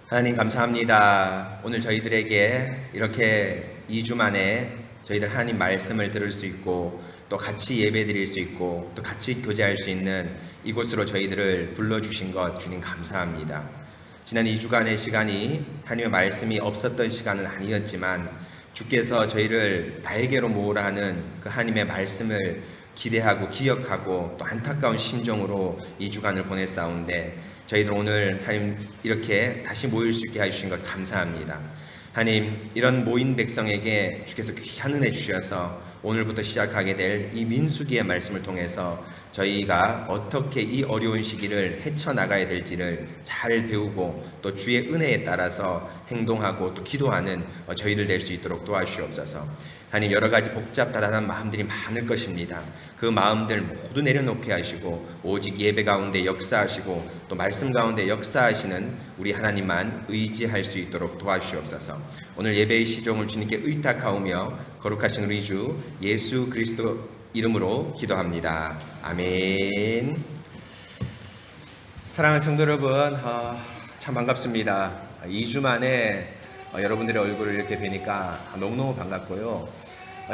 하나님 감사합니다. 오늘 저희들에게 이렇게 2주 만에 저희들 하나님 말씀을 들을 수 있고 또 같이 예배 드릴 수 있고 또 같이 교제할 수 있는 이곳으로 저희들을 불러주신 것 주님 감사합니다. 지난 2주간의 시간이 하나님의 말씀이 없었던 시간은 아니었지만 주께서 저희를 나에게로 모으라 하는 그 하나님의 말씀을 기대하고 기억하고 또 안타까운 심정으로 2주간을 보냈사온데 저희들 오늘 하나님 이렇게 다시 모일 수 있게 해주신 것 감사합니다. 하나님 이런 모인 백성에게 주께서 귀한 은혜 주셔서 오늘부터 시작하게 될 이 민수기의 말씀을 통해서 저희가 어떻게 이 어려운 시기를 헤쳐나가야 될지를 잘 배우고 또 주의 은혜에 따라서 행동하고 또 기도하는 저희들 될 수 있도록 도와주시옵소서. 하나님 여러 가지 복잡다단한 마음들이 많을 것입니다. 그 마음들 모두 내려놓게 하시고 오직 예배 가운데 역사하시고 또 말씀 가운데 역사하시는 우리 하나님만 의지할 수 있도록 도와주시옵소서. 오늘 예배의 시종을 주님께 의탁하오며 거룩하신 우리 주 예수 그리스도 이름으로 기도합니다. 아멘. 사랑하는 성도 여러분, 참 반갑습니다. 2주 만에 여러분들의 얼굴을 이렇게 뵈니까 너무너무 반갑고요.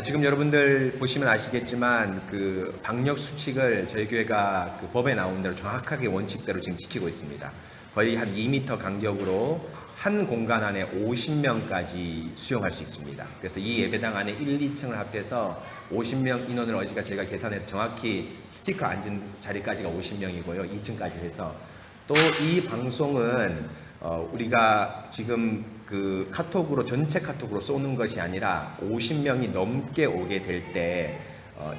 지금 여러분들 보시면 아시겠지만 그 방역 수칙을 저희 교회가 그 법에 나온 대로 정확하게 원칙대로 지금 지키고 있습니다. 거의 한 2m 간격으로 한 공간 안에 50명까지 수용할 수 있습니다. 그래서 이 예배당 안에 1, 2층을 합해서 50명 인원을 어제가 저희가 계산해서 정확히 스티커 앉은 자리까지가 50명이고요. 2층까지 해서 또 이 방송은 우리가 지금 그 카톡으로 전체 카톡으로 쏘는 것이 아니라 50명이 넘게 오게 될 때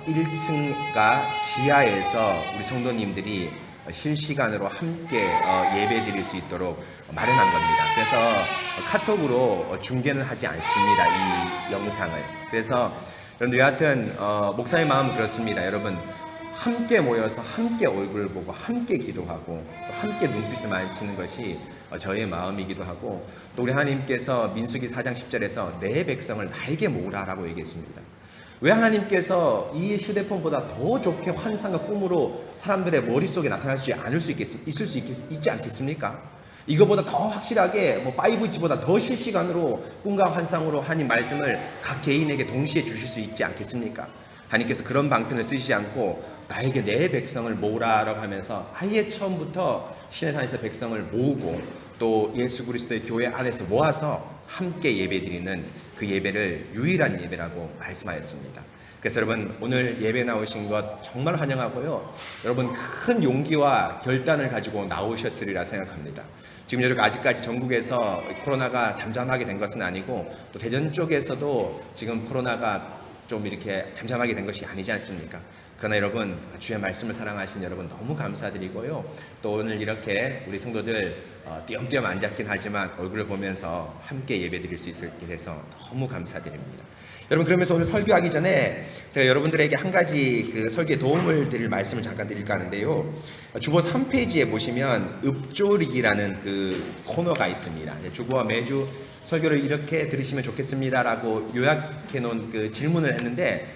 1층과 지하에서 우리 성도님들이 실시간으로 함께 예배 드릴 수 있도록 마련한 겁니다. 그래서 카톡으로 중계는 하지 않습니다. 이 영상을. 그래서 여러분들 여하튼 목사의 마음은 그렇습니다. 여러분 함께 모여서 함께 얼굴을 보고 함께 기도하고 또 함께 눈빛을 마주치는 것이 저의 마음이기도 하고 또 우리 하나님께서 민수기 4장 10절에서 내 백성을 나에게 모으라라고 얘기했습니다. 왜 하나님께서 이 휴대폰보다 더 좋게 환상과 꿈으로 사람들의 머릿속에 나타날 수 있지 않겠습니까? 이거보다 더 확실하게 5G보다 더 실시간으로 꿈과 환상으로 하나님 말씀을 각 개인에게 동시에 주실 수 있지 않겠습니까? 하나님께서 그런 방편을 쓰시지 않고 나에게 내 백성을 모으라라고 하면서 아예 처음부터 신의 산에서 백성을 모으고 또 예수 그리스도의 교회 안에서 모아서 함께 예배드리는 그 예배를 유일한 예배라고 말씀하였습니다. 그래서 여러분 오늘 예배 나오신 것 정말 환영하고요. 여러분 큰 용기와 결단을 가지고 나오셨으리라 생각합니다. 지금 여러분 아직까지 전국에서 코로나가 잠잠하게 된 것은 아니고 또 대전 쪽에서도 지금 코로나가 좀 이렇게 잠잠하게 된 것이 아니지 않습니까? 그러나 여러분 주의 말씀을 사랑하신 여러분 너무 감사드리고요. 또 오늘 이렇게 우리 성도들 띄엄띄엄 앉았긴 하지만 얼굴을 보면서 함께 예배드릴 수 있게 돼서 너무 감사드립니다. 여러분 그러면서 오늘 설교하기 전에 제가 여러분들에게 한 가지 그 설교에 도움을 드릴 말씀을 잠깐 드릴까 하는데요. 주보 3페이지에 보시면 읍조리기라는 그 코너가 있습니다. 주보와 매주 설교를 이렇게 들으시면 좋겠습니다라고 요약해 놓은 그 질문을 했는데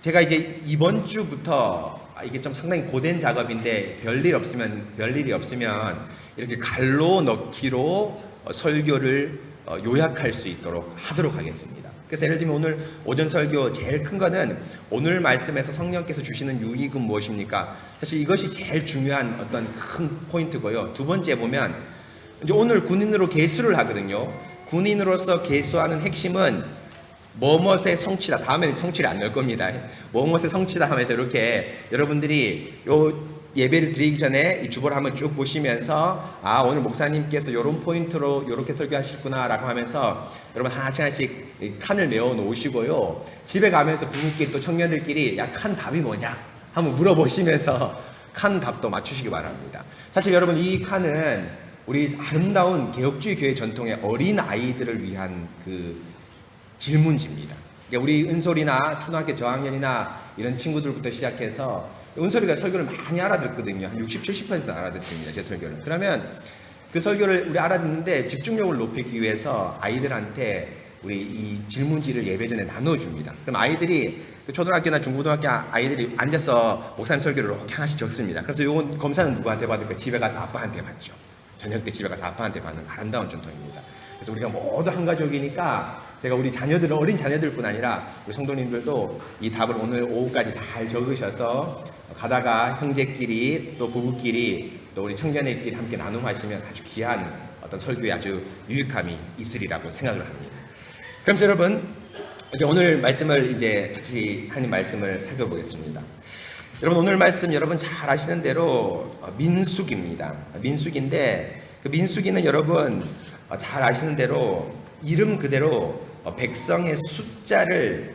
제가 이제 이번 주부터 이게 좀 상당히 고된 작업인데 별일이 없으면 이렇게 갈로 넣기로 설교를 요약할 수 있도록 하도록 하겠습니다. 그래서 예를 들면 오늘 오전 설교 제일 큰 거는 오늘 말씀에서 성령께서 주시는 유익은 무엇입니까? 사실 이것이 제일 중요한 어떤 큰 포인트고요. 두 번째 보면 이제 오늘 군인으로 계수를 하거든요. 군인으로서 계수하는 핵심은 뭐뭇의 성취다. 다음에는 성취를 안 넣을 겁니다. 뭐뭇의 성취다 하면서 이렇게 여러분들이 요 예배를 드리기 전에 이 주보를 한번 쭉 보시면서 오늘 목사님께서 요런 포인트로 요렇게 설교하실구나 라고 하면서 여러분 하나씩 칸을 메워 놓으시고요. 집에 가면서 부부끼리 또 청년들끼리 야 칸 답이 뭐냐 한번 물어보시면서 칸 답도 맞추시기 바랍니다. 사실 여러분 이 칸은 우리 아름다운 개혁주의 교회 전통의 어린 아이들을 위한 그 질문지입니다. 그러니까 우리 은솔이나 초등학교 저학년이나 이런 친구들부터 시작해서 은솔이가 설교를 많이 알아듣거든요. 한 60, 70% 알아듣습니다. 제 설교를. 그러면 그 설교를 우리 알아듣는데 집중력을 높이기 위해서 아이들한테 우리 이 질문지를 예배 전에 나눠줍니다. 그럼 아이들이 그 초등학교나 중고등학교 아이들이 앉아서 목사님 설교를 이렇게 하나씩 적습니다. 그래서 이건 검사는 누구한테 받을까? 집에 가서 아빠한테 받죠. 저녁 때 집에 가서 아빠한테 받는 아름다운 전통입니다. 그래서 우리가 모두 한 가족이니까 제가 우리 자녀들, 어린 자녀들뿐 아니라 우리 성도님들도 이 답을 오늘 오후까지 잘 적으셔서 가다가 형제끼리 또 부부끼리 또 우리 청년회끼리 함께 나눔하시면 아주 귀한 어떤 설교에 아주 유익함이 있으리라고 생각을 합니다. 그럼 여러분, 이제 오늘 말씀을 이제 같이 하는 말씀을 살펴보겠습니다. 여러분, 오늘 말씀 여러분 잘 아시는 대로 민수기입니다. 민수기인데 그 민수기는 여러분 잘 아시는 대로 이름 그대로 백성의 숫자를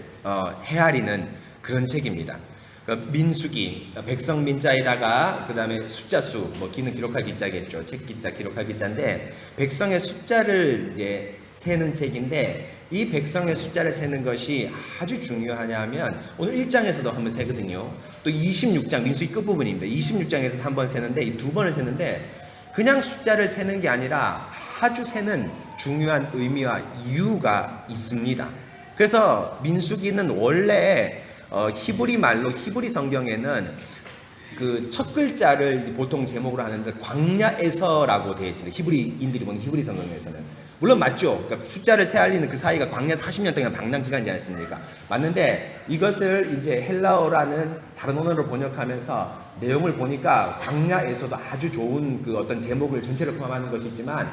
헤아리는 그런 책입니다. 민수기, 백성 민자에다가 그 다음에 숫자 수, 뭐 기는 기록할 기자겠죠. 책 기자, 기록할 기자인데 백성의 숫자를 이제 세는 책인데 이 백성의 숫자를 세는 것이 아주 중요하냐면 오늘 1장에서도 한번 세거든요. 또 26장, 민수기 끝부분입니다. 26장에서도 한번 세는데 이 두 번을 세는데 그냥 숫자를 세는 게 아니라 아주 세는 중요한 의미와 이유가 있습니다. 그래서 민수기는 원래 히브리 말로 히브리 성경에는 그 첫 글자를 보통 제목으로 하는데 광야에서라고 되어 있습니다. 히브리인들이 보는 히브리 성경에서는. 물론 맞죠. 그러니까 숫자를 세알리는 그 사이가 광야 40년 동안 방랑 기간이지 않습니까? 맞는데 이것을 이제 헬라어라는 다른 언어로 번역하면서 내용을 보니까 광야에서도 아주 좋은 그 어떤 제목을 전체를 포함하는 것이지만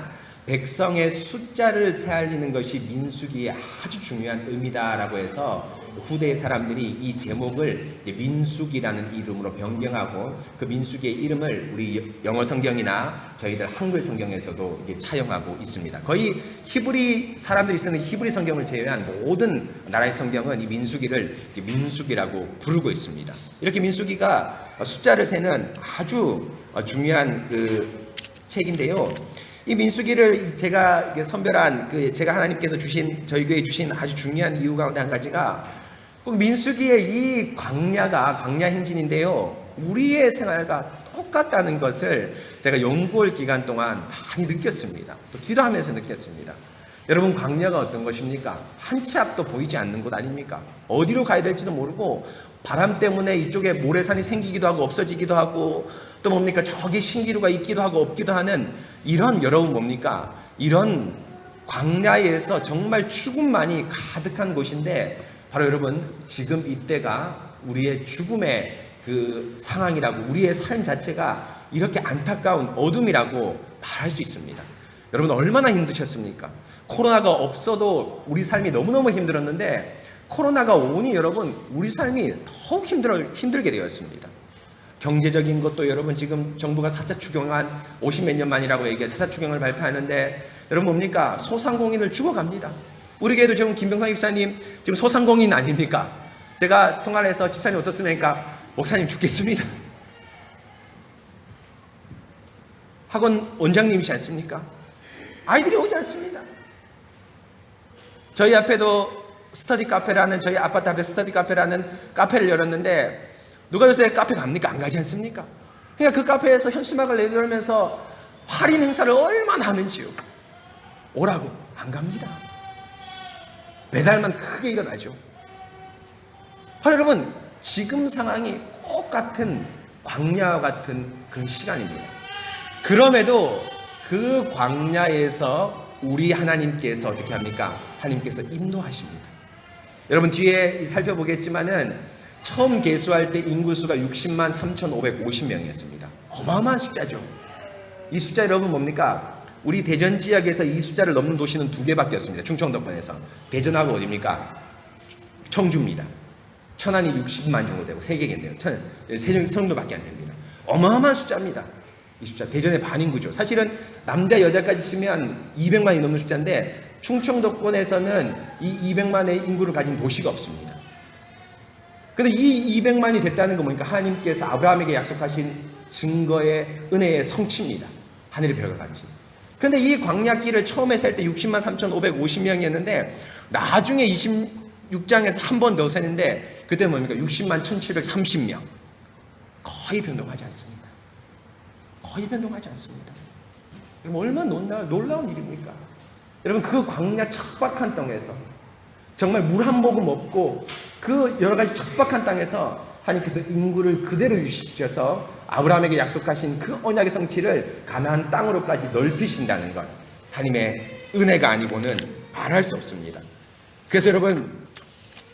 백성의 숫자를 세알리는 것이 민수기의 아주 중요한 의미다라고 해서 후대의 사람들이 이 제목을 민수기라는 이름으로 변경하고 그 민수기의 이름을 우리 영어 성경이나 저희들 한글 성경에서도 이게 차용하고 있습니다. 거의 히브리 사람들이 쓰는 히브리 성경을 제외한 모든 나라의 성경은 이 민수기를 민수기라고 부르고 있습니다. 이렇게 민수기가 숫자를 세는 아주 중요한 그 책인데요. 이 민수기를 제가 선별한 제가 하나님께서 주신 저희 교회에 주신 아주 중요한 이유 가운데 한 가지가 민수기의 이 광야 행진인데요. 우리의 생활과 똑같다는 것을 제가 연구할 기간 동안 많이 느꼈습니다. 또 기도하면서 느꼈습니다. 여러분, 광야가 어떤 것입니까? 한 치 앞도 보이지 않는 곳 아닙니까? 어디로 가야 될지도 모르고 바람 때문에 이쪽에 모래산이 생기기도 하고 없어지기도 하고 또 뭡니까? 저기 신기루가 있기도 하고 없기도 하는 이런 여러분 뭡니까? 이런 광야에서 정말 죽음만이 가득한 곳인데 바로 여러분 지금 이때가 우리의 죽음의 그 상황이라고 우리의 삶 자체가 이렇게 안타까운 어둠이라고 말할 수 있습니다. 여러분 얼마나 힘드셨습니까? 코로나가 없어도 우리 삶이 너무너무 힘들었는데 코로나가 오니 여러분 우리 삶이 더욱 힘들게 되었습니다. 경제적인 것도 여러분 지금 정부가 4차 추경안 50몇 년 만이라고 얘기해 4차 추경을 발표하는데 여러분 뭡니까? 소상공인을 죽어갑니다. 우리 교회도 지금 김병상 집사님 지금 소상공인 아닙니까? 제가 통화를 해서 집사님 어떻습니까? 목사님 죽겠습니다. 학원 원장님이시 않습니까? 아이들이 오지 않습니다. 저희 앞에도 스터디 카페라는 저희 아파트 앞에 스터디 카페라는 카페를 열었는데 누가 요새 카페 갑니까? 안 가지 않습니까? 그러니까 그 카페에서 현수막을 내걸면서 할인 행사를 얼마나 하는지요. 오라고 안 갑니다. 배달만 크게 일어나죠. 여러분 지금 상황이 똑같은 광야와 같은 그런 시간입니다. 그럼에도 그 광야에서 우리 하나님께서 어떻게 합니까? 하나님께서 인도하십니다. 여러분 뒤에 살펴보겠지만은 처음 계수할 때 인구수가 60만 3,550명이었습니다. 어마어마한 숫자죠. 이 숫자 여러분 뭡니까? 우리 대전 지역에서 이 숫자를 넘는 도시는 2개밖에 없습니다. 충청도권에서. 대전하고 어디입니까? 청주입니다. 천안이 60만 정도 되고 3개겠네요. 세종도밖에 안 됩니다. 어마어마한 숫자입니다. 이 숫자 대전의 반인구죠. 사실은 남자 여자까지 치면 200만이 넘는 숫자인데 충청도권에서는 이 200만의 인구를 가진 도시가 없습니다. 근데 이 200만이 됐다는 건 뭐니까 하나님께서 아브라함에게 약속하신 증거의 은혜의 성취입니다. 하늘의 별과 같이. 그런데 이 광야길을 처음에 셀 때 60만 3,550명이었는데 나중에 26장에서 한 번 더 세는데 그때 뭡니까? 60만 1,730명. 거의 변동하지 않습니다. 거의 변동하지 않습니다. 여러분 얼마나 놀라운 일입니까? 여러분 그 광야 척박한 땅에서 정말 물 한 모금 없고 그 여러 가지 척박한 땅에서 하나님께서 인구를 그대로 유지시켜서 아브라함에게 약속하신 그 언약의 성취를 가나안 땅으로까지 넓히신다는 것, 하나님의 은혜가 아니고는 말할 수 없습니다. 그래서 여러분,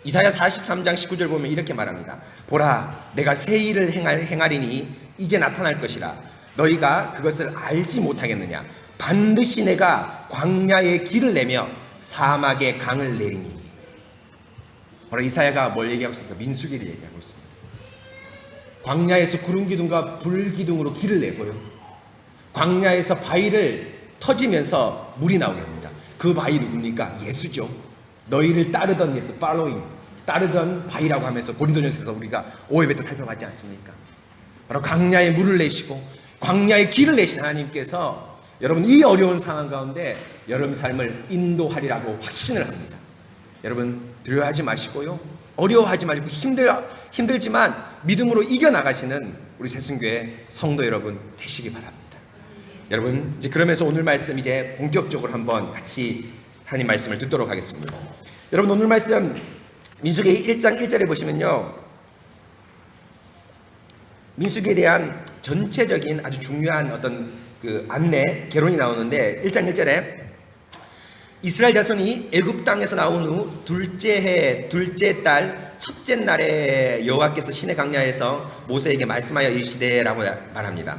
이사야 43장 19절 보면 이렇게 말합니다. 보라, 내가 새 일을 행하리니 이제 나타날 것이라. 너희가 그것을 알지 못하겠느냐. 반드시 내가 광야에 길을 내며 사막에 강을 내리니. 바로 이사야가 뭘 얘기하고 있습니까? 민수기를 얘기하고 있습니다. 광야에서 구름 기둥과 불 기둥으로 길을 내고요, 광야에서 바위를 터지면서 물이 나오게 합니다. 그 바위 누굽니까? 예수죠. 너희를 따르던 예수, 팔로잉, 따르던 바위라고 하면서 고린도전서에서 우리가 5회부터 살펴봤지 않습니까? 바로 광야에 물을 내시고 광야에 길을 내신 하나님께서 여러분, 이 어려운 상황 가운데 여러분 삶을 인도하리라고 확신을 합니다. 여러분, 두려워하지 마시고요, 어려워하지 마시고, 힘들지만 믿음으로 이겨나가시는 우리 새순교회 성도 여러분 되시기 바랍니다. 여러분, 이제 그러면서 오늘 말씀 이제 본격적으로 한번 같이 하나님 말씀을 듣도록 하겠습니다. 여러분, 오늘 말씀 민수기 1장 1절에 보시면요, 민수기에 대한 전체적인 아주 중요한 어떤 그 안내, 개론이 나오는데 1장 1절에 이스라엘 자손이 애굽 땅에서 나온 후 둘째 해 둘째 달 첫째 날에 여호와께서 시내 광야에서 모세에게 말씀하여 이르시되라고 말합니다.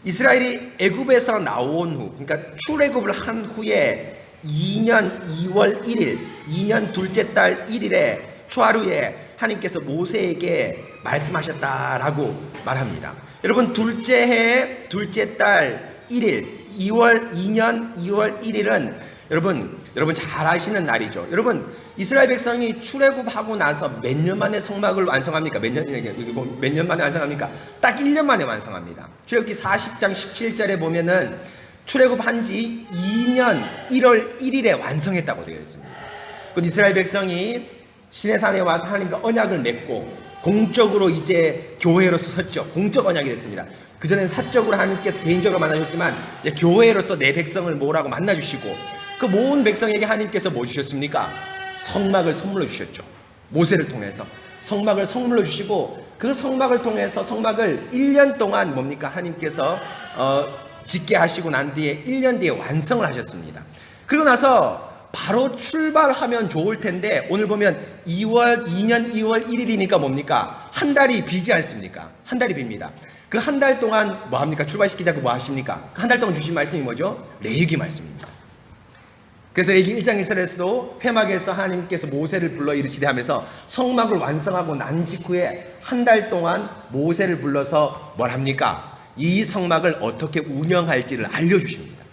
이스라엘이 애굽에서 나온 후, 그러니까 출애굽을 한 후에 2년 2월 1일, 2년 둘째 달 1일에 초하루에 하나님께서 모세에게 말씀하셨다라고 말합니다. 여러분, 둘째 해 둘째 달 1일, 2년 2월 1일은 여러분 잘 아시는 날이죠. 여러분, 이스라엘 백성이 출애굽하고 나서 몇 년 만에 성막을 완성합니까? 몇 년 만에 완성합니까? 딱 1년 만에 완성합니다. 출애굽기 40장 17절에 보면은 출애굽한 지 2년 1월 1일에 완성했다고 되어 있습니다. 그 이스라엘 백성이 시내산에 와서 하나님과 언약을 맺고 공적으로 이제 교회로서 섰죠. 공적 언약이 됐습니다. 그전에는 사적으로 하나님께서 개인적으로 만나셨지만 이제 교회로서 내 백성을 모으라고 만나주시고, 그 모은 백성에게 하나님께서 뭐 주셨습니까? 성막을 선물로 주셨죠. 모세를 통해서 성막을 선물로 주시고, 그 성막을 통해서 성막을 1년 동안 뭡니까? 하나님께서 짓게 하시고 난 뒤에 1년 뒤에 완성을 하셨습니다. 그러고 나서 바로 출발하면 좋을 텐데, 오늘 보면 2년 2월 1일이니까 뭡니까? 한 달이 비지 않습니까? 한 달이 빕니다. 그 한 달 동안 뭐 합니까? 출발시키자고 뭐 하십니까? 한 달 동안 주신 말씀이 뭐죠? 레위기 말씀입니다. 그래서 레위기 1장 1절에서도 회막에서 하나님께서 모세를 불러 이르시되 하면서 성막을 완성하고 난 직후에 한 달 동안 모세를 불러서 뭘 합니까? 이 성막을 어떻게 운영할지를 알려주십니다.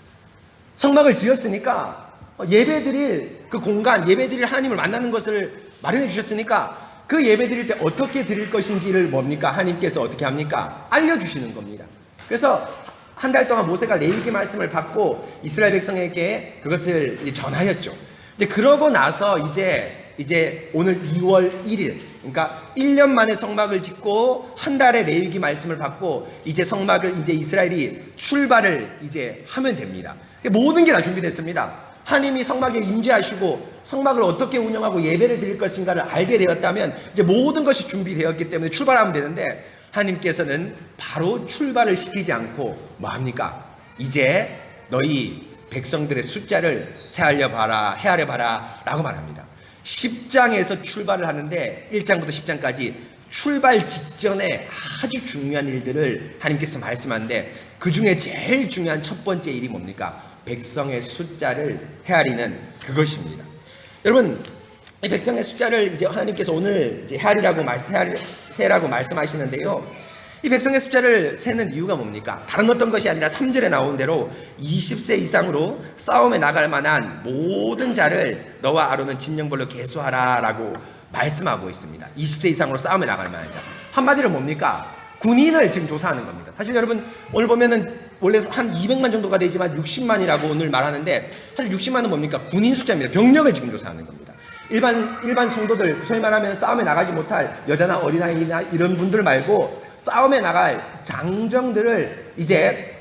성막을 지었으니까 예배드릴 그 공간, 예배드릴 하나님을 만나는 것을 마련해 주셨으니까 그 예배드릴 때 어떻게 드릴 것인지를 뭡니까? 하나님께서 어떻게 합니까? 알려주시는 겁니다. 그래서 한 달 동안 모세가 레위기 말씀을 받고 이스라엘 백성에게 그것을 전하였죠. 이제 그러고 나서 이제 오늘 2월 1일, 그러니까 1년 만에 성막을 짓고 한 달에 레위기 말씀을 받고 이제 성막을 이제 이스라엘이 출발을 이제 하면 됩니다. 모든 게 다 준비됐습니다. 하나님이 성막에 임재하시고 성막을 어떻게 운영하고 예배를 드릴 것인가를 알게 되었다면 이제 모든 것이 준비되었기 때문에 출발하면 되는데, 하나님께서는 바로 출발을 시키지 않고 뭐 합니까? 이제 너희 백성들의 숫자를 헤아려 봐라 라고 말합니다. 10장에서 출발을 하는데 1장부터 10장까지 출발 직전에 아주 중요한 일들을 하나님께서 말씀하는데, 그 중에 제일 중요한 첫 번째 일이 뭡니까? 백성의 숫자를 헤아리는 그것입니다. 여러분, 이 백성의 숫자를 이제 하나님께서 오늘 이제 세라고 말씀하시는데요. 이 백성의 숫자를 세는 이유가 뭡니까? 다른 어떤 것이 아니라 3절에 나온 대로 20세 이상으로 싸움에 나갈 만한 모든 자를 너와 아론은 진영별로 계수하라 라고 말씀하고 있습니다. 20세 이상으로 싸움에 나갈 만한 자. 한마디로 뭡니까? 군인을 지금 조사하는 겁니다. 사실 여러분, 오늘 보면은 원래 한 200만 정도가 되지만 60만이라고 오늘 말하는데, 사실 60만은 뭡니까? 군인 숫자입니다. 병력을 지금 조사하는 겁니다. 일반 성도들, 소위 말하면 싸움에 나가지 못할 여자나 어린아이나 이런 분들 말고 싸움에 나갈 장정들을 이제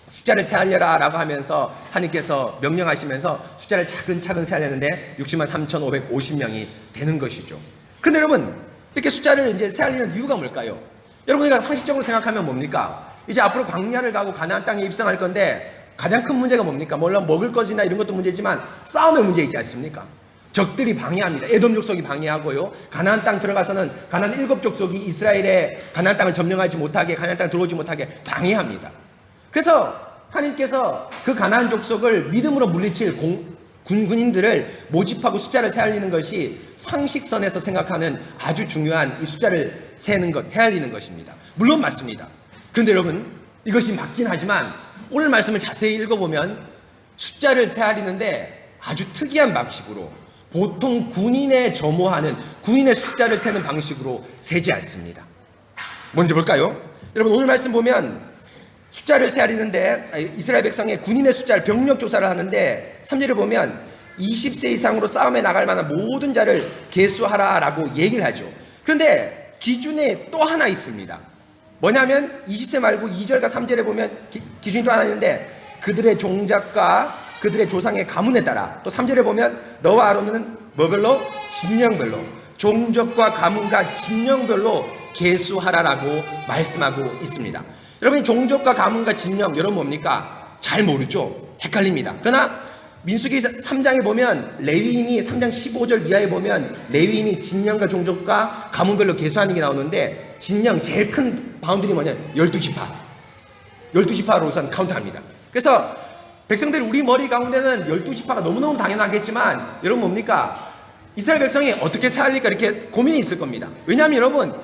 숫자를 세하려라 라고 하면서 하나님께서 명령하시면서 숫자를 차근차근 세하려는데 60만 3,550명이 되는 것이죠. 그런데 여러분, 이렇게 숫자를 이제 세하려는 이유가 뭘까요? 여러분, 우리가 상식적으로 생각하면 뭡니까? 이제 앞으로 광야를 가고 가나안 땅에 입성할 건데 가장 큰 문제가 뭡니까? 물론 먹을 것이나 이런 것도 문제지만 싸움의 문제 있지 않습니까? 적들이 방해합니다. 에돔 족속이 방해하고요. 가나안 땅 들어가서는 가나안 7족속이 이스라엘의 가나안 땅을 점령하지 못하게, 가나안 땅 들어오지 못하게 방해합니다. 그래서 하나님께서 그 가나안 족속을 믿음으로 물리칠 군인들을 모집하고 숫자를 세알리는 것이 상식선에서 생각하는 아주 중요한 이 숫자를 세는 것, 헤아리는 것입니다. 물론 맞습니다. 그런데 여러분, 이것이 맞긴 하지만 오늘 말씀을 자세히 읽어보면 숫자를 세알리는데 아주 특이한 방식으로, 보통 군인에 점호하는, 군인의 숫자를 세는 방식으로 세지 않습니다. 먼저 볼까요? 여러분, 오늘 말씀 보면 숫자를 세알리는데 이스라엘 백성의 군인의 숫자를 병력 조사를 하는데 3절을 보면 20세 이상으로 싸움에 나갈 만한 모든 자를 계수하라라고 얘기를 하죠. 그런데 기준에 또 하나 있습니다. 뭐냐면 20세 말고 2절과 3절에 보면 기준이 또 하나 있는데 그들의 종작과 그들의 조상의 가문에 따라, 또 3절에 보면 너와 아론은 뭐별로? 진영별로, 종족과 가문과 진영별로 계수하라라고 말씀하고 있습니다. 여러분, 종족과 가문과 진영, 여러분 뭡니까? 잘 모르죠? 헷갈립니다. 그러나 민수기 3장에 보면 레위인이 3장 15절 이하에 보면 레위인이 진영과 종족과 가문별로 계수하는 게 나오는데, 진영 제일 큰 바운드리 뭐냐면 12지파, 12지파로 우선 카운트합니다. 그래서 백성들이 우리 머리 가운데는 12지파가 너무너무 당연하겠지만 여러분 뭡니까? 이스라엘 백성이 어떻게 세알릴까 이렇게 고민이 있을 겁니다. 왜냐하면 여러분,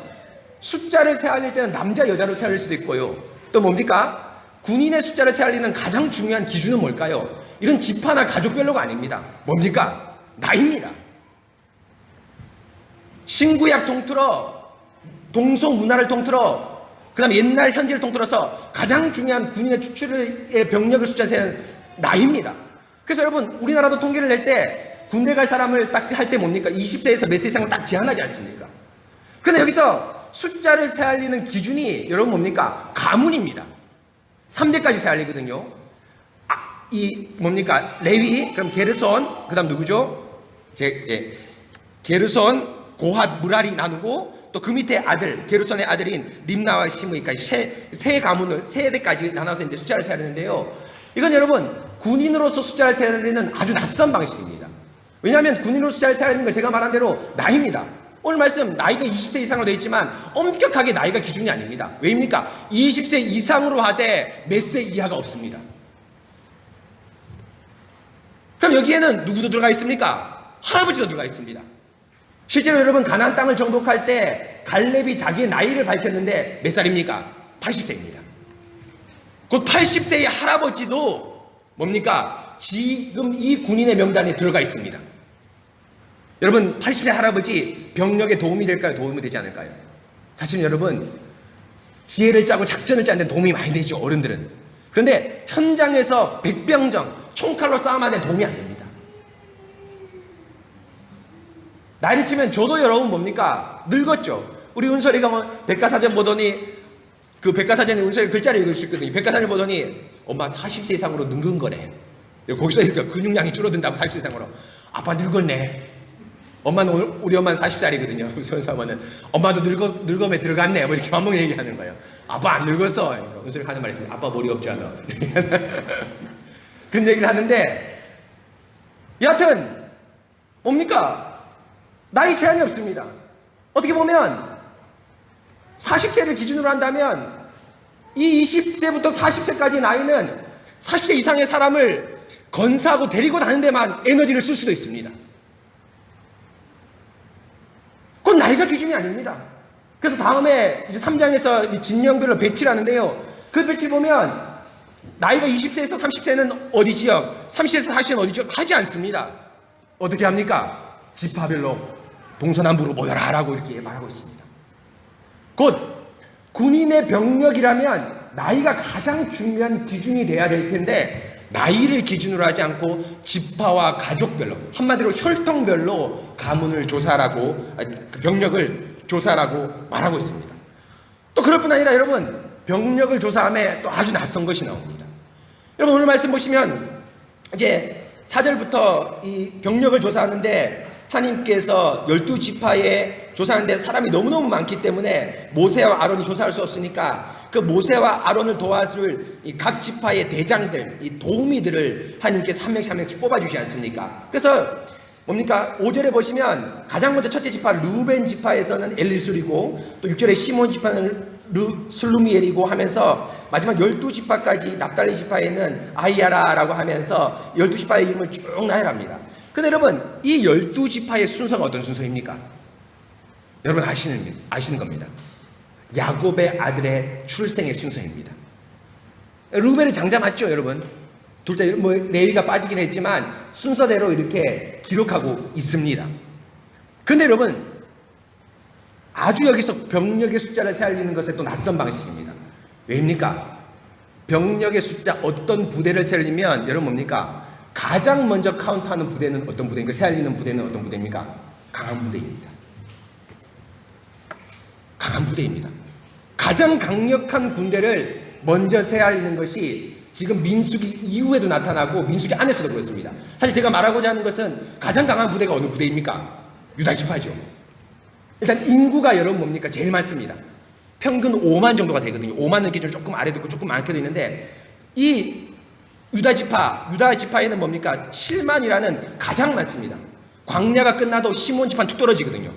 숫자를 세알릴 때는 남자 여자로 세알릴 수도 있고요. 또 뭡니까? 군인의 숫자를 세알리는 가장 중요한 기준은 뭘까요? 이런 지파나 가족별로가 아닙니다. 뭡니까? 나이입니다. 신구약 통틀어, 동성 문화를 통틀어, 그 다음에 옛날 현지를 통틀어서 가장 중요한 군인의 추출의 병력을 숫자 세는 나이입니다. 그래서 여러분, 우리나라도 통계를 낼 때 군대 갈 사람을 딱 할 때 뭡니까? 20세에서 몇 세 이상을 딱 제한하지 않습니까? 그런데 여기서 숫자를 세알리는 기준이 여러분 뭡니까? 가문입니다. 3대까지 세알리거든요. 이 뭡니까? 레위, 그럼 게르손, 그 다음 누구죠? 게르손, 고핫, 무라리 나누고 또 그 밑에 아들, 게르손의 아들인 림나와 시므이까지 세 가문을, 세 대까지 나눠서 이제 숫자를 세알리는데요. 이건 여러분, 군인으로서 숫자를 세알리는 아주 낯선 방식입니다. 왜냐하면 군인으로 숫자를 세알리는 건 제가 말한 대로 나이입니다. 오늘 말씀 나이가 20세 이상으로 되어 있지만 엄격하게 나이가 기준이 아닙니다. 왜입니까? 20세 이상으로 하되 몇 세 이하가 없습니다. 그럼 여기에는 누구도 들어가 있습니까? 할아버지도 들어가 있습니다. 실제로 여러분, 가나안 땅을 정복할 때 갈렙이 자기의 나이를 밝혔는데 몇 살입니까? 80세입니다. 곧 80세의 할아버지도 뭡니까? 지금 이 군인의 명단에 들어가 있습니다. 여러분, 80세 할아버지 병력에 도움이 될까요? 도움이 되지 않을까요? 사실 여러분, 지혜를 짜고 작전을 짜는 데 도움이 많이 되죠, 어른들은. 그런데 현장에서 백병정, 총칼로 싸움하는 데 도움이 안 됩니다. 나이를 치면 저도 여러분 뭡니까? 늙었죠. 우리 은솔이가 뭐 백과사전 보더니, 그 백과사전에 은솔이 글자를 읽을 수 있거든요. 백과사전을 보더니 엄마 40세 이상으로 늙은 거래. 거기서 근육량이 줄어든다고 40세 이상으로. 아빠 늙었네. 엄마는, 우리 엄마는 40살이거든요. 무슨 사모는 엄마도 늙음에 들어갔네. 뭐 이렇게 반복 얘기하는 거예요. 아빠 안 늙었어. 은솔이가 하는 말이 있습니다. 아빠 머리 없잖아. 그런 얘기를 하는데, 여하튼 뭡니까? 나이 제한이 없습니다. 어떻게 보면 40세를 기준으로 한다면 이 20세부터 40세까지 나이는 40세 이상의 사람을 건사하고 데리고 다니는 데만 에너지를 쓸 수도 있습니다. 그건 나이가 기준이 아닙니다. 그래서 다음에 이제 3장에서 진영별로 배치를 하는데요. 그 배치 보면 나이가 20세에서 30세는 어디 지역, 30세에서 40세는 어디 지역 하지 않습니다. 어떻게 합니까? 지파별로 동서남북으로 모여라 라고 이렇게 말하고 있습니다. 곧 군인의 병력이라면 나이가 가장 중요한 기준이 돼야 될 텐데, 나이를 기준으로 하지 않고 지파와 가족별로, 한마디로 혈통별로 가문을 조사하라고, 병력을 조사하라고 말하고 있습니다. 또 그럴 뿐 아니라 여러분, 병력을 조사함에 또 아주 낯선 것이 나옵니다. 여러분, 오늘 말씀 보시면 이제 4절부터 이 병력을 조사하는데 하나님께서 12지파의 조사하는데 사람이 너무너무 많기 때문에 모세와 아론이 조사할 수 없으니까 그 모세와 아론을 도와줄 각 지파의 대장들, 이 도우미들을 하나님께서 한 명씩 한 명씩 뽑아주지 않습니까? 그래서 뭡니까? 5절에 보시면 가장 먼저 첫째 지파 루벤 지파에서는 엘리술이고, 또 6절에 시몬 지파는 슬루미엘이고 하면서 마지막 12지파까지 납달리 지파에는 아이야라라고 하면서 12지파의 이름을 쭉 나열합니다. 그런데 여러분, 이 12지파의 순서가 어떤 순서입니까? 여러분 아시는 겁니다. 야곱의 아들의 출생의 순서입니다. 루벤은 장자 맞죠, 여러분? 둘째 레위가 빠지긴 했지만 순서대로 이렇게 기록하고 있습니다. 그런데 여러분, 아주 여기서 병력의 숫자를 세알리는 것에 또 낯선 방식입니다. 왜입니까? 병력의 숫자, 어떤 부대를 세알리면 여러분 뭡니까? 가장 먼저 카운트하는 부대는 어떤 부대입니까? 세알리는 부대는 어떤 부대입니까? 강한 부대입니다. 강한 부대입니다. 가장 강력한 군대를 먼저 세알리는 것이 지금 민수기 이후에도 나타나고 민수기 안에서도 그렇습니다. 사실 제가 말하고자 하는 것은 가장 강한 부대가 어느 부대입니까? 유다지파죠. 일단 인구가 여러분 뭡니까? 제일 많습니다. 평균 5만 정도가 되거든요. 5만은 기준 조금 아래도 있고 조금 많게도 있는데, 이 유다지파에는 뭡니까? 7만이라는 가장 많습니다. 광야가 끝나도 시몬 지파는 툭 떨어지거든요.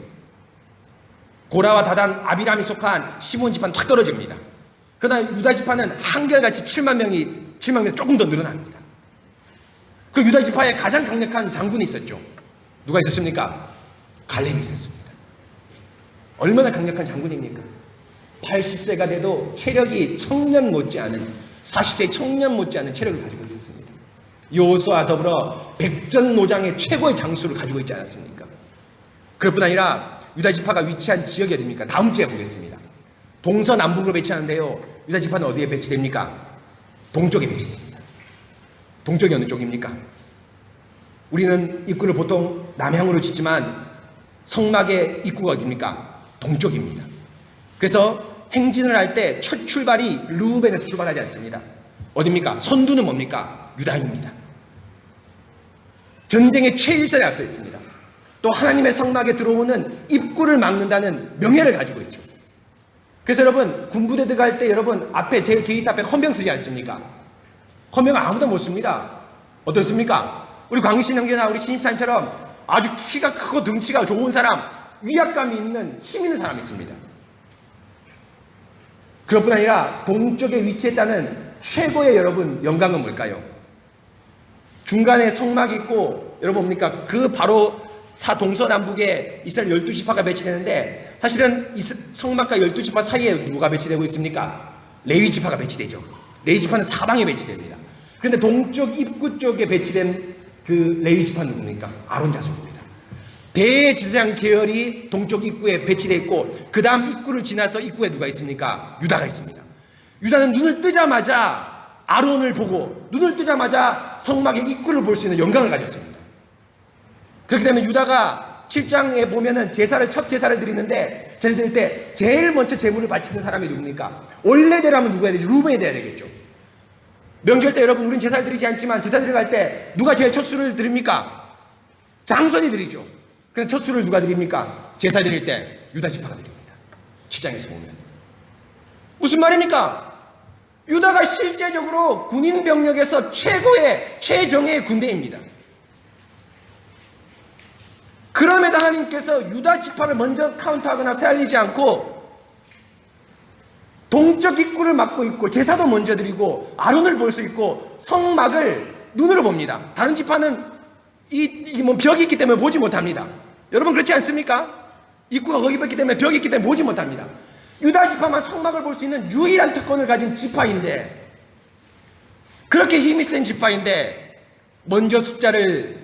고라와 다단, 아비람이 속한 시몬 지파는 툭 떨어집니다. 그러나 유다지파는 한결같이 7만 명이 조금 더 늘어납니다. 그 유다지파에 가장 강력한 장군이 있었죠. 누가 있었습니까? 갈렙이 있었습니다. 얼마나 강력한 장군입니까? 80세가 돼도 체력이 청년 못지않은, 40세 청년 못지않은 체력을 가지고 있었습니다. 여호수아와 더불어 백전노장의 최고의 장수를 가지고 있지 않았습니까? 그뿐 아니라 유다지파가 위치한 지역이 어디입니까? 다음 주에 보겠습니다. 동서남북으로 배치하는데요, 유다지파는 어디에 배치됩니까? 동쪽에 배치됩니다. 동쪽이 어느 쪽입니까? 우리는 입구를 보통 남향으로 짓지만 성막의 입구가 어디입니까? 동쪽입니다. 그래서 행진을 할 때 첫 출발이 르우벤에서 출발하지 않습니다. 어디입니까? 선두는 뭡니까? 유다입니다. 전쟁의 최일선에 앞서 있습니다. 또 하나님의 성막에 들어오는 입구를 막는다는 명예를 가지고 있죠. 그래서 여러분, 군부대 들어갈 때 여러분 앞에 제 게이트 앞에 헌병 쓰지 않습니까? 헌병은 아무도 못 씁니다. 어떻습니까? 우리 광신 형제나 우리 신입사님처럼 아주 키가 크고 등치가 좋은 사람, 위압감이 있는 힘 있는 사람이 있습니다. 그것뿐 아니라 동쪽에 위치했다는 최고의 여러분 영광은 뭘까요? 중간에 성막이 있고, 여러분 뭡니까? 그 바로 동서남북에 이스라엘 12지파가 배치되는데, 사실은 이 성막과 12지파 사이에 누가 배치되고 있습니까? 레위지파가 배치되죠. 레위지파는 사방에 배치됩니다. 그런데 동쪽 입구 쪽에 배치된 그 레위지파는 누굽니까? 아론 자손입니다. 대제사장 계열이 동쪽 입구에 배치되어 있고, 그 다음 입구를 지나서 입구에 누가 있습니까? 유다가 있습니다. 유다는 눈을 뜨자마자 아론을 보고, 눈을 뜨자마자 성막의 입구를 볼 수 있는 영광을 가졌습니다. 그렇기 때문에 유다가 7장에 보면은 첫 제사를 드리는데, 제사 드릴 때 제일 먼저 제물을 바치는 사람이 누굽니까? 원래대로라면 누가 해야 되지? 루벤이 돼야 되겠죠. 명절 때 여러분, 우리는 제사를 드리지 않지만 제사 드려갈 때 누가 제일 첫 수를 드립니까? 장손이 드리죠. 그래서 첫 수를 누가 드립니까? 제사 드릴 때 유다지파가 드립니다. 7장에서 보면 무슨 말입니까? 유다가 실제적으로 군인 병력에서 최정예의 군대입니다. 그럼에도 하나님께서 유다지파를 먼저 카운트하거나 세알리지 않고 동쪽 입구를 막고 있고, 제사도 먼저 드리고, 아론을 볼 수 있고, 성막을 눈으로 봅니다. 다른 지파는 벽이 있기 때문에 보지 못합니다. 여러분 그렇지 않습니까? 입구가 거기 있기 때문에, 벽이 있기 때문에 보지 못합니다. 유다 지파만 성막을 볼 수 있는 유일한 특권을 가진 지파인데, 그렇게 힘이 센 지파인데 먼저 숫자를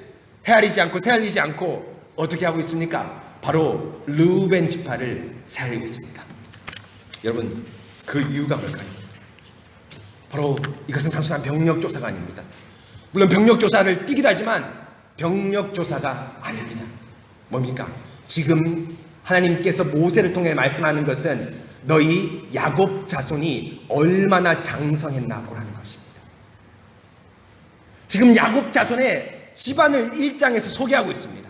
헤아리지 않고 세알리지 않고 어떻게 하고 있습니까? 바로 르우벤 지파를 세알리고 있습니다. 여러분, 그 이유가 뭘까요? 바로 이것은 단순한 병력조사가 아닙니다. 물론 병력조사를 띠기도 하지만 병력조사가 아닙니다. 뭡니까? 지금 하나님께서 모세를 통해 말씀하는 것은 너희 야곱 자손이 얼마나 장성했나 보라는 것입니다. 지금 야곱 자손의 집안을 1장에서 소개하고 있습니다.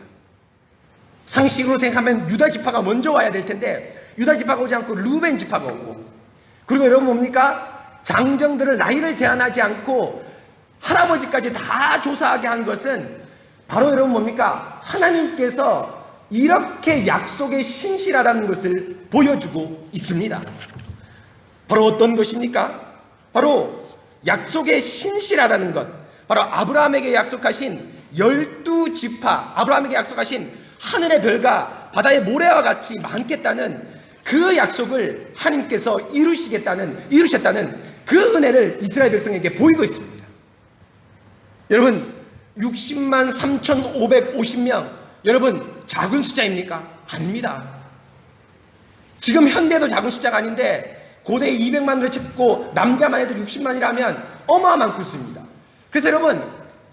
상식으로 생각하면 유다 지파가 먼저 와야 될 텐데 유다 지파가 오지 않고 루벤 지파가 오고, 그리고 여러분 뭡니까? 장정들을 나이를 제한하지 않고 할아버지까지 다 조사하게 한 것은 바로 여러분 뭡니까? 하나님께서 이렇게 약속에 신실하다는 것을 보여주고 있습니다. 바로 어떤 것입니까? 바로 약속에 신실하다는 것, 바로 아브라함에게 약속하신 12지파, 아브라함에게 약속하신 하늘의 별과 바다의 모래와 같이 많겠다는 그 약속을 하나님께서 이루셨다는 그 은혜를 이스라엘 백성에게 보이고 있습니다. 여러분, 60만 3,550명, 여러분 작은 숫자입니까? 아닙니다. 지금 현대도 작은 숫자가 아닌데 고대 200만을 찍고 남자만 해도 60만이라면 어마어마한 숫자입니다. 그래서 여러분,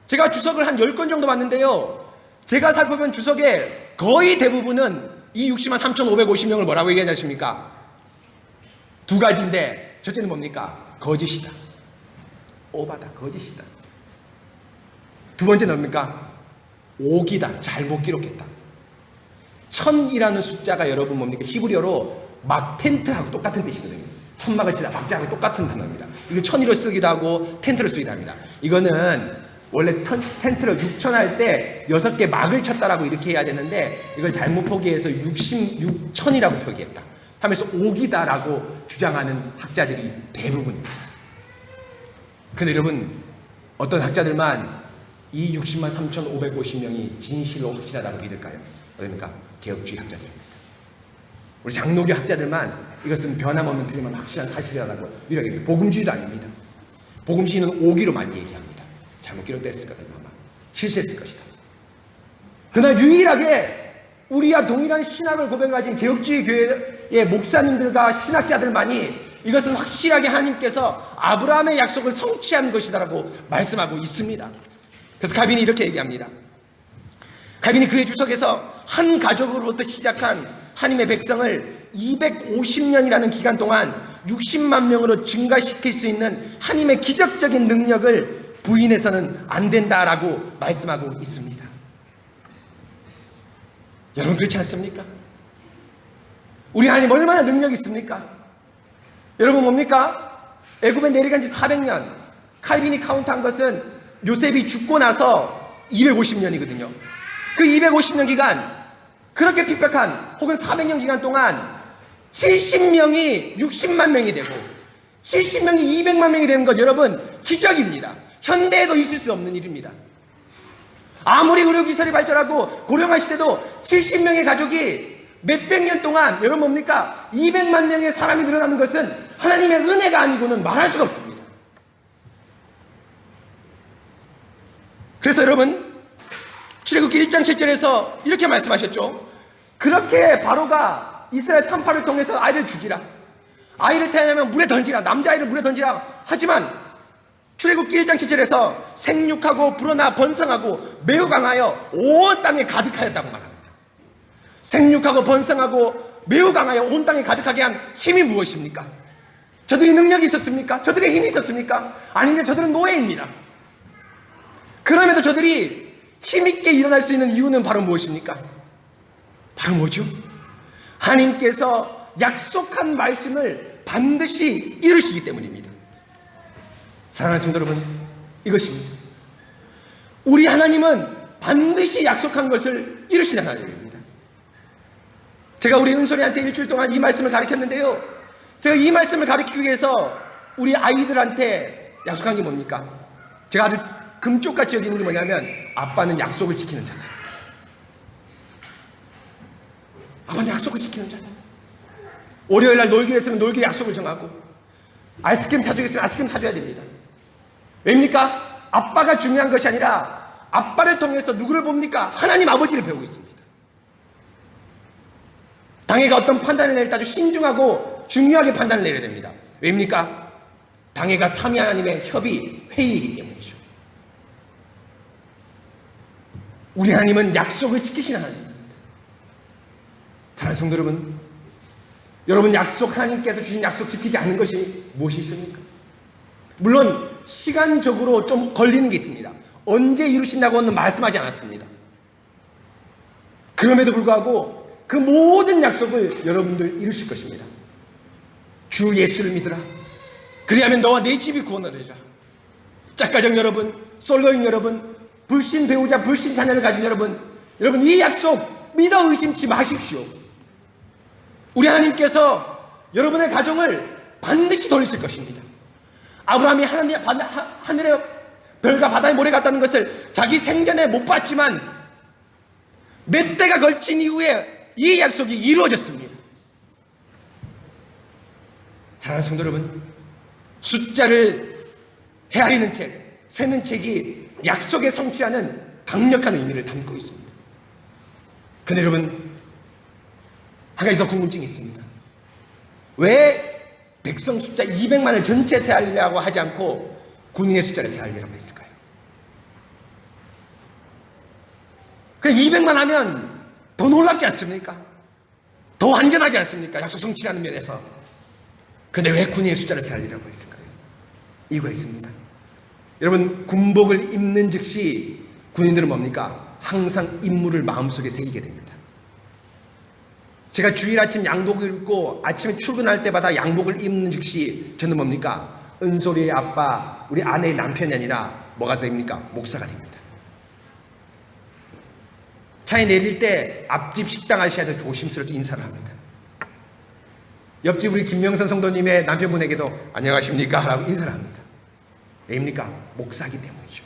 제가 주석을 한 10건 정도 봤는데요, 제가 살펴본 주석의 거의 대부분은 이 60만 3,550명을 뭐라고 얘기하십니까? 두 가지인데, 첫째는 뭡니까? 거짓이다. 오바다. 거짓이다. 두 번째는 뭡니까? 오기다. 잘못 기록했다. 1000이라는 숫자가 여러분 뭡니까? 히브리어로 막 텐트하고 똑같은 뜻이거든요. 천막을 치다 막자하고 똑같은 단어입니다. 이거 1000이로 쓰기도 하고 텐트로 쓰기도 합니다. 이거는 원래 텐트를 6천 할 때 6개 막을 쳤다라고 이렇게 해야 되는데 이걸 잘못 표기해서 66천이라고 표기했다 하면서 오기다라고 주장하는 학자들이 대부분입니다. 그런데 여러분, 어떤 학자들만 이 60만 3,550명이 진실로 확실하다고 믿을까요? 그러니까 개혁주의 학자들입니다. 우리 장로교 학자들만 이것은 변함없는 틀림없는 확실한 사실이라고 믿어요. 복음주의도 아닙니다. 복음주의는 오기로 많이 얘기합니다. 잘못 기록됐을 거다. 아마 실수했을 것이다. 그러나 유일하게 우리와 동일한 신학을 고백가진 개혁주의 교회의 목사님들과 신학자들만이 이것은 확실하게 하나님께서 아브라함의 약속을 성취한 것이다라고 말씀하고 있습니다. 그래서 칼빈이 이렇게 얘기합니다. 칼빈이 그의 주석에서 한 가족으로부터 시작한 하나님의 백성을 250년이라는 기간 동안 60만 명으로 증가시킬 수 있는 하나님의 기적적인 능력을 부인해서는 안 된다라고 말씀하고 있습니다. 여러분, 그렇지 않습니까? 우리 하나님 얼마나 능력이 있습니까? 여러분 뭡니까? 애굽에 내려간 지 400년, 칼빈이 카운트한 것은 요셉이 죽고 나서 250년이거든요. 그 250년 기간, 그렇게 핍박한 혹은 400년 기간 동안 70명이 60만 명이 되고 70명이 200만 명이 되는 것, 여러분 기적입니다. 현대에도 있을 수 없는 일입니다. 아무리 의료기술이 발전하고 고령화 시대도 70명의 가족이 몇백 년 동안, 여러분 뭡니까? 200만 명의 사람이 늘어나는 것은 하나님의 은혜가 아니고는 말할 수가 없습니다. 그래서 여러분, 출애굽기 1장 7절에서 이렇게 말씀하셨죠. 그렇게 바로가 이스라엘 산파를 통해서 아이를 죽이라, 아이를 태어나면 물에 던지라, 남자아이를 물에 던지라 하지만 출애굽기 1장 7절에서 생육하고 불어나 번성하고 매우 강하여 온 땅에 가득하였다고 말합니다. 생육하고 번성하고 매우 강하여 온 땅에 가득하게 한 힘이 무엇입니까? 저들이 능력이 있었습니까? 저들의 힘이 있었습니까? 아닌데 저들은 노예입니다. 그럼에도 저들이 힘있게 일어날 수 있는 이유는 바로 무엇입니까? 바로 뭐죠? 하나님께서 약속한 말씀을 반드시 이루시기 때문입니다. 사랑하는 성도 여러분, 이것입니다. 우리 하나님은 반드시 약속한 것을 이루시는 하나님입니다. 제가 우리 은솔이한테 일주일 동안 이 말씀을 가르쳤는데요, 제가 이 말씀을 가르치기 위해서 우리 아이들한테 약속한 게 뭡니까? 제가 아주 금쪽같이 여기는 게 뭐냐면, 아빠는 약속을 지키는 자다. 아빠는 약속을 지키는 자다. 월요일 날 놀기로 했으면 놀기 약속을 정하고, 아이스크림 사주겠으면 아이스크림 사줘야 됩니다. 왜입니까? 아빠가 중요한 것이 아니라 아빠를 통해서 누구를 봅니까? 하나님 아버지를 배우고 있습니다. 당회가 어떤 판단을 낼 때 아주 신중하고 중요하게 판단을 내려야 됩니다. 왜입니까? 당회가 삼위 하나님의 협의 회의이기 때문이죠. 우리 하나님은 약속을 지키시는 하나님입니다. 사랑하는 성도 여러분, 여러분 약속, 하나님께서 주신 약속 지키지 않는 것이 무엇이 있습니까? 물론 시간적으로 좀 걸리는 게 있습니다. 언제 이루신다고는 말씀하지 않았습니다. 그럼에도 불구하고 그 모든 약속을 여러분들 이루실 것입니다. 주 예수를 믿으라. 그리하면 너와 내 집이 구원을 얻으리라. 짝가정 여러분, 솔로인 여러분, 불신 배우자, 불신 자녀를 가진 여러분, 여러분 이 약속 믿어 의심치 마십시오. 우리 하나님께서 여러분의 가정을 반드시 돌리실 것입니다. 아브라함이 하늘의 별과 바다의 모래 같다는 것을 자기 생전에 못 봤지만 몇 대가 걸친 이후에 이 약속이 이루어졌습니다. 사랑하는 성도 여러분, 숫자를 헤아리는 책, 세는 책이 약속의 성취하는 강력한 의미를 담고 있습니다. 그런데 여러분, 한 가지 더 궁금증이 있습니다. 왜 백성 숫자 200만을 전체 세하려고 하지 않고 군인의 숫자를 세하려고 했을까요? 그 200만 하면 더 놀랍지 않습니까? 더 완전하지 않습니까? 약속 성취하는 면에서. 그런데 왜 군인의 숫자를 세하려고 했을까요? 이유가 있습니다. 여러분, 군복을 입는 즉시 군인들은 뭡니까? 항상 임무를 마음속에 새기게 됩니다. 제가 주일 아침 양복을 입고 아침에 출근할 때마다 양복을 입는 즉시 저는 뭡니까? 은솔이의 아빠, 우리 아내의 남편이 아니라 뭐가 됩니까? 목사가 됩니다. 차에 내릴 때 앞집 식당 아저씨한테 조심스럽게 인사를 합니다. 옆집 우리 김명선 성도님의 남편분에게도 안녕하십니까? 라고 인사를 합니다. 왜입니까? 목사기 때문이죠.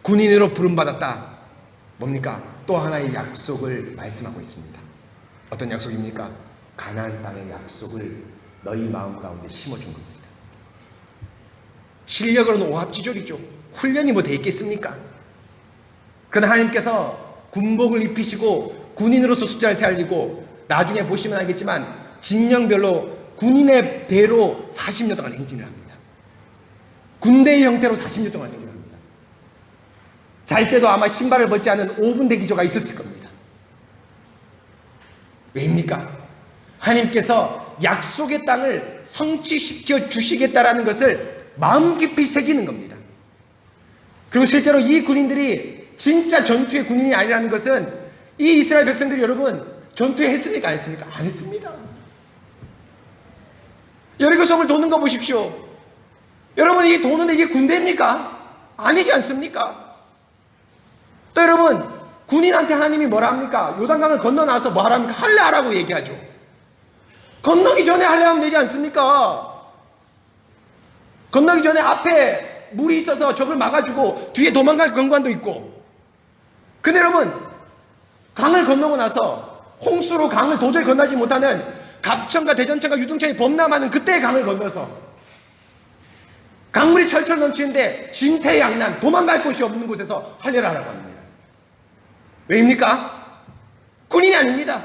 군인으로 부름받았다. 뭡니까? 또 하나의 약속을 말씀하고 있습니다. 어떤 약속입니까? 가나안 땅의 약속을 너희 마음 가운데 심어준 겁니다. 실력으로는 오합지졸이죠. 훈련이 뭐 돼 있겠습니까? 그러나 하나님께서 군복을 입히시고 군인으로서 숫자를 세알리고 나중에 보시면 알겠지만 진영별로 군인의 대로 40년 동안 행진을 합니다. 군대의 형태로 40년 동안 행진을 합니다. 잘 때도 아마 신발을 벗지 않은 5분 대기조가 있었을 겁니다. 왜입니까? 하나님께서 약속의 땅을 성취시켜 주시겠다라는 것을 마음 깊이 새기는 겁니다. 그리고 실제로 이 군인들이 진짜 전투의 군인이 아니라는 것은 이 이스라엘 백성들이 여러분 전투에 했습니까? 안 했습니까? 안 했습니다. 여리고 성을 도는 거 보십시오. 여러분, 이 도는데 이게 군대입니까? 아니지 않습니까? 또 여러분, 군인한테 하나님이 뭐라 합니까? 요단강을 건너나서 뭐 하랍니까? 할례하라고 얘기하죠. 건너기 전에 할례하면 되지 않습니까? 건너기 전에 앞에 물이 있어서 적을 막아주고 뒤에 도망갈 경관도 있고. 근데 여러분, 강을 건너고 나서 홍수로 강을 도저히 건너지 못하는 갑천과 대전천과 유등천이 범람하는 그때의 강을 건너서 강물이 철철 넘치는데 진퇴양난, 도망갈 곳이 없는 곳에서 할례를 하라고 합니다. 왜입니까? 군인이 아닙니다.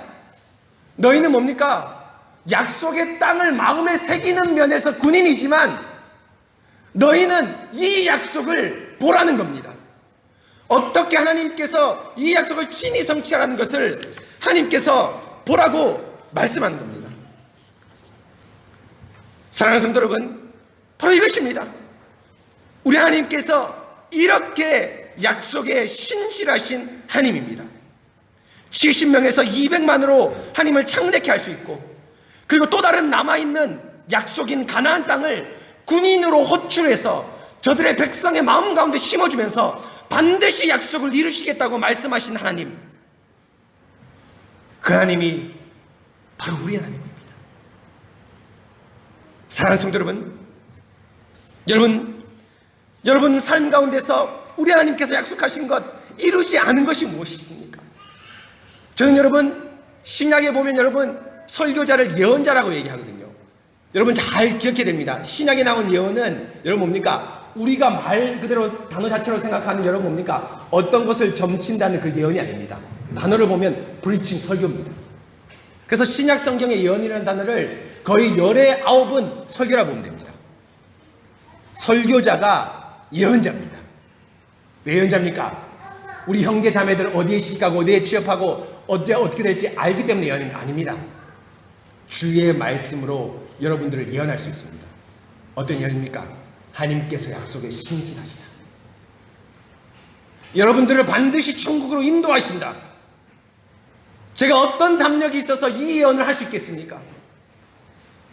너희는 뭡니까? 약속의 땅을 마음에 새기는 면에서 군인이지만 너희는 이 약속을 보라는 겁니다. 어떻게 하나님께서 이 약속을 친히 성취하라는 것을 하나님께서 보라고 말씀하는 겁니다. 사랑하는 성도 여러분, 바로 이것입니다. 우리 하나님께서 이렇게 약속에 신실하신 하나님입니다. 70명에서 200만으로 하나님을 창대케 할 수 있고, 그리고 또 다른 남아있는 약속인 가나안 땅을 군인으로 호출해서 저들의 백성의 마음 가운데 심어주면서 반드시 약속을 이루시겠다고 말씀하신 하나님, 그 하나님이 바로 우리 하나님입니다. 사랑하는 성도 여러분 삶 가운데서 우리 하나님께서 약속하신 것 이루지 않은 것이 무엇이 있습니까? 저는 여러분 신약에 보면 여러분 설교자를 예언자라고 얘기하거든요. 여러분 잘 기억해야 됩니다. 신약에 나온 예언은 여러분 뭡니까? 우리가 말 그대로 단어 자체로 생각하는 여러분 뭡니까? 어떤 것을 점친다는 그 예언이 아닙니다. 단어를 보면 브리칭, 설교입니다. 그래서 신약 성경의 예언이라는 단어를 거의 19은 설교라고 보면 됩니다. 설교자가 예언자입니다. 왜 예언자입니까? 우리 형제 자매들 어디에 시집가고 어디에 취업하고 어떻게 될지 알기 때문에 예언이 아닙니다. 주의 말씀으로 여러분들을 예언할 수 있습니다. 어떤 예언입니까? 하나님께서 약속에 신실하시다. 여러분들을 반드시 천국으로 인도하신다. 제가 어떤 담력이 있어서 이 예언을 할 수 있겠습니까?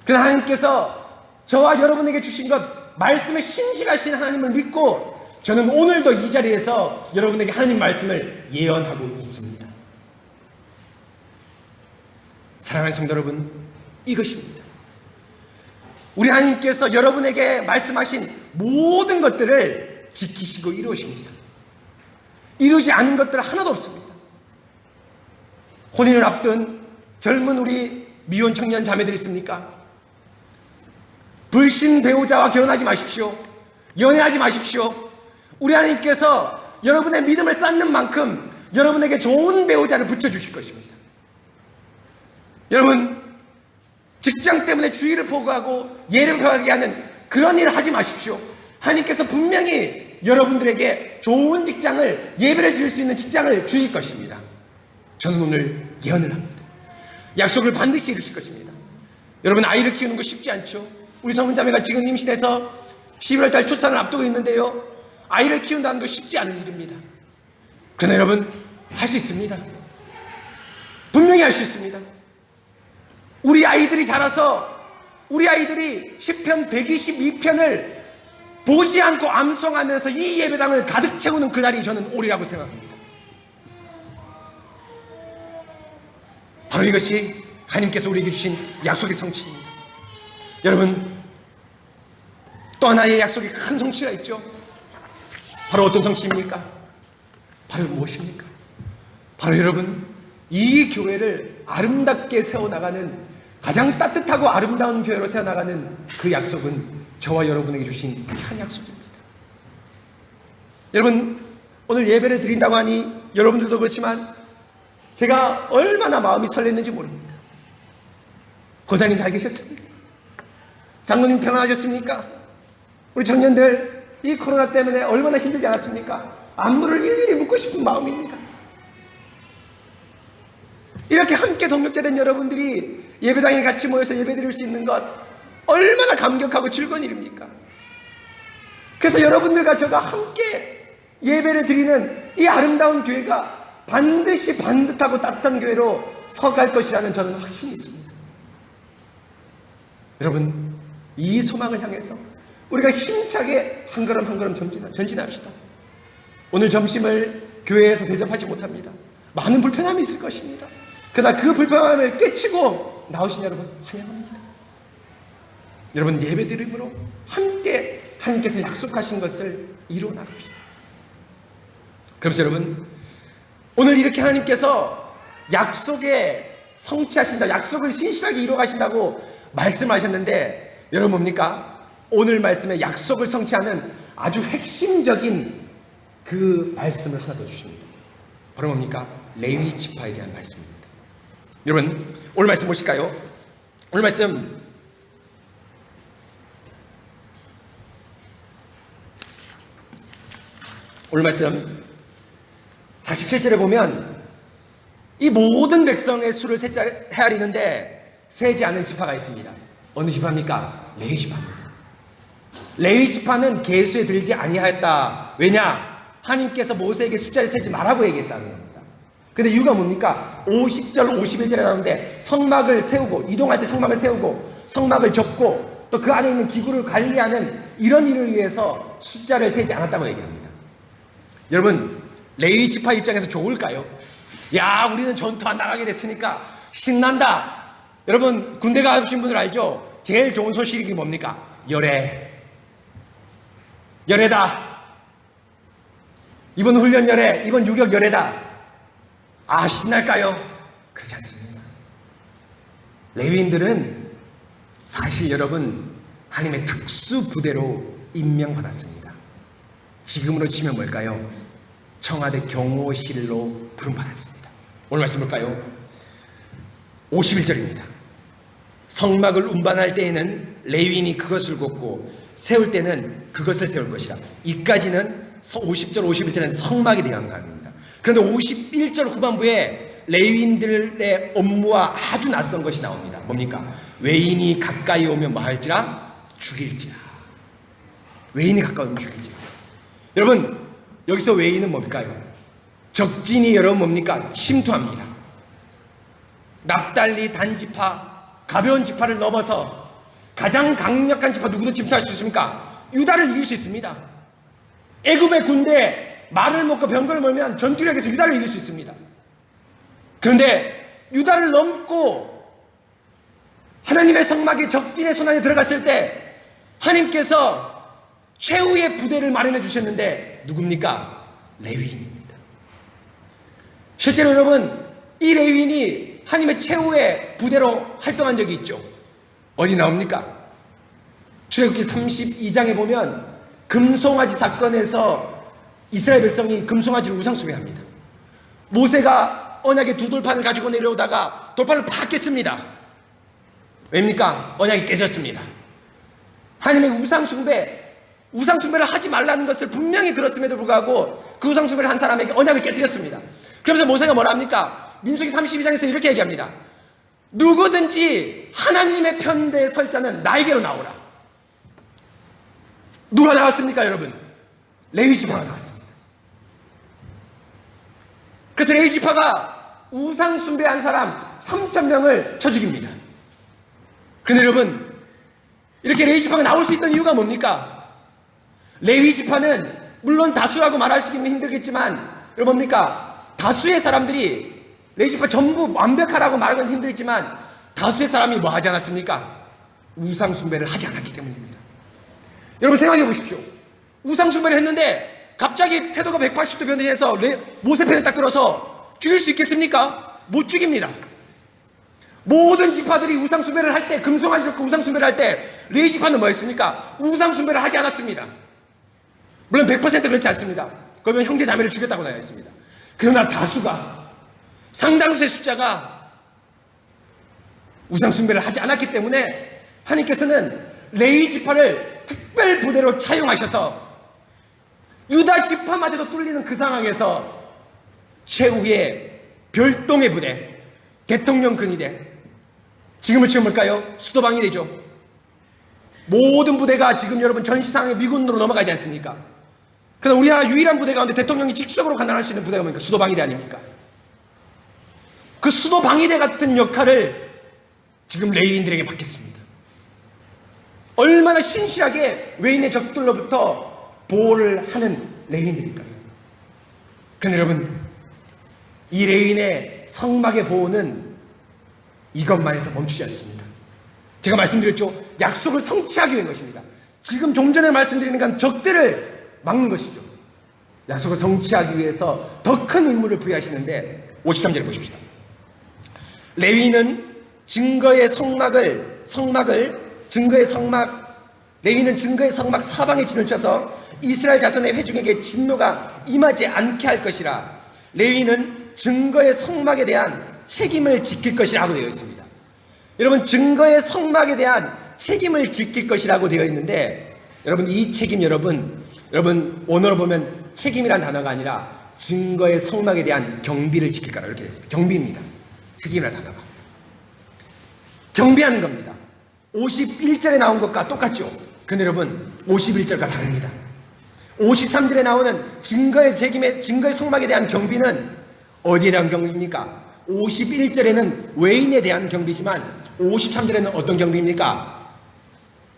그러나 하나님께서 저와 여러분에게 주신 것, 말씀에 신실하신 하나님을 믿고 저는 오늘도 이 자리에서 여러분에게 하나님 말씀을 예언하고 있습니다. 사랑하는 성도 여러분, 이것입니다. 우리 하나님께서 여러분에게 말씀하신 모든 것들을 지키시고 이루십니다. 이루지 않은 것들 하나도 없습니다. 혼인을 앞둔 젊은 우리 미혼 청년 자매들 있습니까? 불신 배우자와 결혼하지 마십시오. 연애하지 마십시오. 우리 하나님께서 여러분의 믿음을 쌓는 만큼 여러분에게 좋은 배우자를 붙여주실 것입니다. 여러분, 직장 때문에 주의를 포기하고 예를 표하게 하는 그런 일을 하지 마십시오. 하나님께서 분명히 여러분들에게 좋은 직장을, 예배를 드릴 수 있는 직장을 주실 것입니다. 저는 오늘 예언을 합니다. 약속을 반드시 이루실 것입니다. 여러분, 아이를 키우는 거 쉽지 않죠. 우리 성은자매가 지금 임신해서 11월 달 출산을 앞두고 있는데요, 아이를 키운다는 거 쉽지 않은 일입니다. 그러나 여러분, 할 수 있습니다. 분명히 할 수 있습니다. 우리 아이들이 자라서 우리 아이들이 시편 122편을 보지 않고 암송하면서 이 예배당을 가득 채우는 그날이 저는 오리라고 생각합니다. 바로 이것이 하나님께서 우리에게 주신 약속의 성취입니다. 여러분, 또 하나의 약속이 큰 성취가 있죠. 바로 어떤 성취입니까? 바로 무엇입니까? 바로 여러분, 이 교회를 아름답게 세워나가는, 가장 따뜻하고 아름다운 교회로 세워나가는 그 약속은 저와 여러분에게 주신 큰 약속입니다. 여러분, 오늘 예배를 드린다고 하니 여러분들도 그렇지만 제가 얼마나 마음이 설렜는지 모릅니다. 고사님 잘 계셨습니까? 장로님 평안하셨습니까? 우리 청년들 이 코로나 때문에 얼마나 힘들지 않았습니까? 안부를 일일이 묻고 싶은 마음입니다. 이렇게 함께 동역자된 여러분들이 예배당에 같이 모여서 예배드릴 수 있는 것 얼마나 감격하고 즐거운 일입니까? 그래서 여러분들과 저가 함께 예배를 드리는 이 아름다운 교회가 반드시 반듯하고 따뜻한 교회로 서갈 것이라는 저는 확신이 있습니다. 여러분, 이 소망을 향해서 우리가 힘차게 한 걸음 한 걸음 전진합시다. 오늘 점심을 교회에서 대접하지 못합니다. 많은 불편함이 있을 것입니다. 그러나 그 불편함을 깨치고 나오신 여러분 환영합니다. 여러분, 예배드림으로 함께 하나님께서 약속하신 것을 이루어 나갑시다. 그래서 여러분, 오늘 이렇게 하나님께서 약속에 성취하신다, 약속을 신실하게 이루어 가신다고 말씀하셨는데, 여러분 뭡니까? 오늘 말씀에 약속을 성취하는 아주 핵심적인 그 말씀을 하나 더 주십니다. 바로 뭡니까? 레위 지파에 대한 말씀입니다. 여러분, 오늘 말씀 보실까요? 오늘 말씀 오늘 말씀 47절에 보면 이 모든 백성의 수를 헤아리는데 세지 않은 지파가 있습니다. 어느 지파입니까? 레위 지파입니다. 레위 지파는 계수에 들지 아니하였다. 왜냐? 하나님께서 모세에게 숫자를 세지 말라고 얘기했다는 겁니다. 근데 이유가 뭡니까? 50절 51절에 나오는데 성막을 세우고, 이동할 때 성막을 세우고 성막을 접고 또 그 안에 있는 기구를 관리하는 이런 일을 위해서 숫자를 세지 않았다고 얘기합니다. 여러분, 레위 지파 입장에서 좋을까요? 야, 우리는 전투 안 나가게 됐으니까 신난다. 여러분, 군대 가신 분들 알죠? 제일 좋은 소식이 뭡니까? 열애다. 이번 훈련 열애, 이번 유격 열애다. 아, 신날까요? 그렇지 않습니다. 레위인들은 사실 여러분, 하나님의 특수 부대로 임명받았습니다. 지금으로 치면 뭘까요? 청와대 경호실로 부름받았습니다. 오늘 말씀 볼까요? 51절입니다. 성막을 운반할 때에는 레위인이 그것을 걷고 세울 때는 그것을 세울 것이라. 이까지는 50절 51절은 성막에 대한 말입니다. 그런데 51절 후반부에 레위인들의 업무와 아주 낯선 것이 나옵니다. 뭡니까? 외인이 가까이 오면 뭐 할지라? 죽일지라. 외인이 가까이 오면 죽일지라. 여러분, 여기서 외인은 뭘까요? 적진이 여러분 뭡니까? 침투합니다. 납달리 단지파, 가벼운 지파를 넘어서 가장 강력한 지파 누구도 집사할 수 있습니까? 유다를 이길 수 있습니다. 애굽의 군대 말을 먹고 병거를 몰면 전투력에서 유다를 이길 수 있습니다. 그런데 유다를 넘고 하나님의 성막이 적진의 손안에 들어갔을 때 하나님께서 최후의 부대를 마련해 주셨는데 누굽니까? 레위인입니다. 실제로 여러분, 이 레위인이 하나님의 최후의 부대로 활동한 적이 있죠. 어디 나옵니까? 출애굽기 32장에 보면 금송아지 사건에서 이스라엘 백성이 금송아지를 우상숭배합니다. 모세가 언약의 두 돌판을 가지고 내려오다가 돌판을 팍 깼습니다. 왜입니까? 언약이 깨졌습니다. 하나님의 우상숭배를 하지 말라는 것을 분명히 들었음에도 불구하고 그 우상숭배를 한 사람에게 언약을 깨뜨렸습니다. 그러면서 모세가 뭐라 합니까? 민수기 32장에서 이렇게 얘기합니다. 누구든지 하나님의 편대에 설 자는 나에게로 나오라. 누가 나왔습니까, 여러분? 레위 지파가 나왔습니다. 그래서 레위 지파가 우상 숭배한 사람 3,000명을 쳐 죽입니다. 그런데 여러분, 이렇게 레위 지파가 나올 수 있던 이유가 뭡니까? 레위 지파는 물론 다수라고 말하시기는 힘들겠지만 여러분 뭡니까? 다수의 사람들이 레위 지파 전부 완벽하라고 말하기는 힘들지만 다수의 사람이 뭐 하지 않았습니까? 우상 숭배를 하지 않았기 때문입니다. 여러분 생각해 보십시오. 우상 숭배를 했는데 갑자기 태도가 180도 변해서 모세 편에 딱 들어서 죽일 수 있겠습니까? 못 죽입니다. 모든 지파들이 우상 숭배를 할 때, 금송아지 놓고 우상 숭배를 할 때 레위 지파는 뭐 했습니까? 우상 숭배를 하지 않았습니다. 물론 100% 그렇지 않습니다. 그러면 형제 자매를 죽였다고 나와 있습니다. 그러나 다수가, 상당수의 숫자가 우상 숭배를 하지 않았기 때문에 하나님께서는 레위 지파를 특별 부대로 차용하셔서 유다 지파마저도 뚫리는 그 상황에서 최후의 별동의 부대, 대통령 근위대, 지금을 치면 뭘까요? 수도방위대죠. 모든 부대가 지금 여러분 전시상의 미군으로 넘어가지 않습니까? 그러나 우리나라 유일한 부대 가운데 대통령이 직접적으로 관할할 수 있는 부대가 뭡니까? 수도방위대 아닙니까? 그 수도방위대 같은 역할을 지금 레위인들에게 받겠습니다. 얼마나 신실하게 외인의 적들로부터 보호를 하는 레위인들일까요? 그런데 여러분, 이 레위인의 성막의 보호는 이것만 해서 멈추지 않습니다. 제가 말씀드렸죠. 약속을 성취하기 위한 것입니다. 지금 좀 전에 말씀드리는 건 적들을 막는 것이죠. 약속을 성취하기 위해서 더 큰 임무를 부여하시는데 53절을 보십시다. 레위는 증거의 레위는 증거의 성막 사방에 진을 쳐서 이스라엘 자손의 회중에게 진노가 임하지 않게 할 것이라. 레위는 증거의 성막에 대한 책임을 지킬 것이라고 되어 있습니다. 여러분, 증거의 성막에 대한 책임을 지킬 것이라고 되어 있는데 여러분, 이 책임 여러분 원어로 보면 책임이란 단어가 아니라 증거의 성막에 대한 경비를 지킬 거라 이렇게 되어 있습니다. 경비입니다. 책임이라는 단어가 경비하는 겁니다. 51절에 나온 것과 똑같죠. 그런데 여러분 51절과 다릅니다. 53절에 나오는 증거의 성막에 대한 경비는 어디에 대한 경비입니까? 51절에는 외인에 대한 경비지만 53절에는 어떤 경비입니까?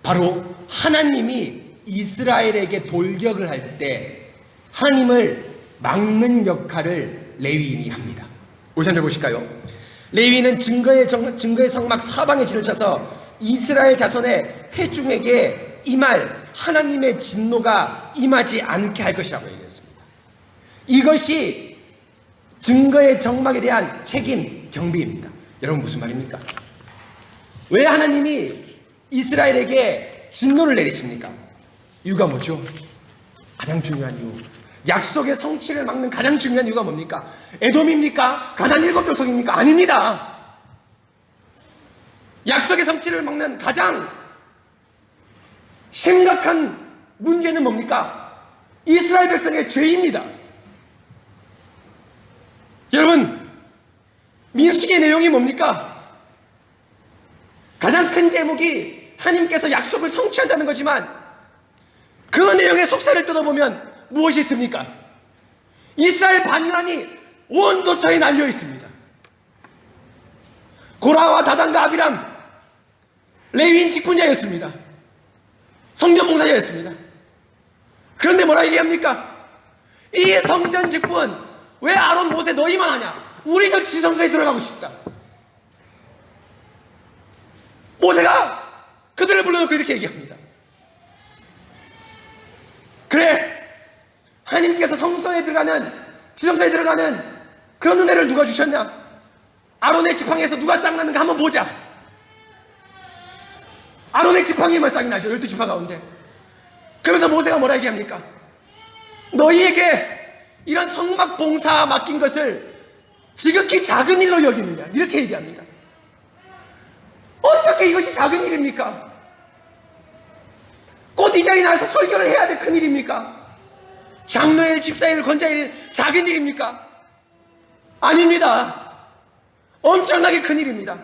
바로 하나님이 이스라엘에게 돌격을 할 때 하나님을 막는 역할을 레위인이 합니다. 53절 보실까요? 레위인은 증거의 성막 사방에 진을 쳐서 이스라엘 자손의 회중에게 임할 하나님의 진노가 임하지 않게 할 것이라고 얘기했습니다. 이것이 증거의 정막에 대한 책임, 경비입니다. 여러분 무슨 말입니까? 왜 하나님이 이스라엘에게 진노를 내리십니까? 이유가 뭐죠? 가장 중요한 이유. 약속의 성취를 막는 가장 중요한 이유가 뭡니까? 에돔입니까? 가나안 7족속입니까? 아닙니다. 약속의 성취를 막는 가장 심각한 문제는 뭡니까? 이스라엘 백성의 죄입니다. 여러분, 민수기의 내용이 뭡니까? 가장 큰 제목이 하나님께서 약속을 성취한다는 거지만 그 내용의 속살을 뜯어보면 무엇이 있습니까? 이스라엘 반란이 온 도처에 날려 있습니다. 고라와 다단과 아비람, 레위인 직분자였습니다. 성전 봉사자였습니다. 그런데 뭐라 얘기합니까? 이 성전 직분 왜 아론 모세 너희만 하냐? 우리도 지성소에 들어가고 싶다. 모세가 그들을 불러놓고 이렇게 얘기합니다. 그래, 하나님께서 성소에 들어가는, 지성소에 들어가는 그런 은혜를 누가 주셨냐? 아론의 지팡이에서 누가 쌍 났는가 한번 보자. 아론의 지팡이만 쌍이 나죠. 12지파 가운데. 그래서 모세가 뭐라 얘기합니까? 너희에게 이런 성막 봉사 맡긴 것을 지극히 작은 일로 여기느냐, 이렇게 얘기합니다. 어떻게 이것이 작은 일입니까? 곧 이 자리에 나와서 설교를 해야 될 큰 일입니까? 장로일, 집사일, 권자일 작은 일입니까? 아닙니다. 엄청나게 큰 일입니다.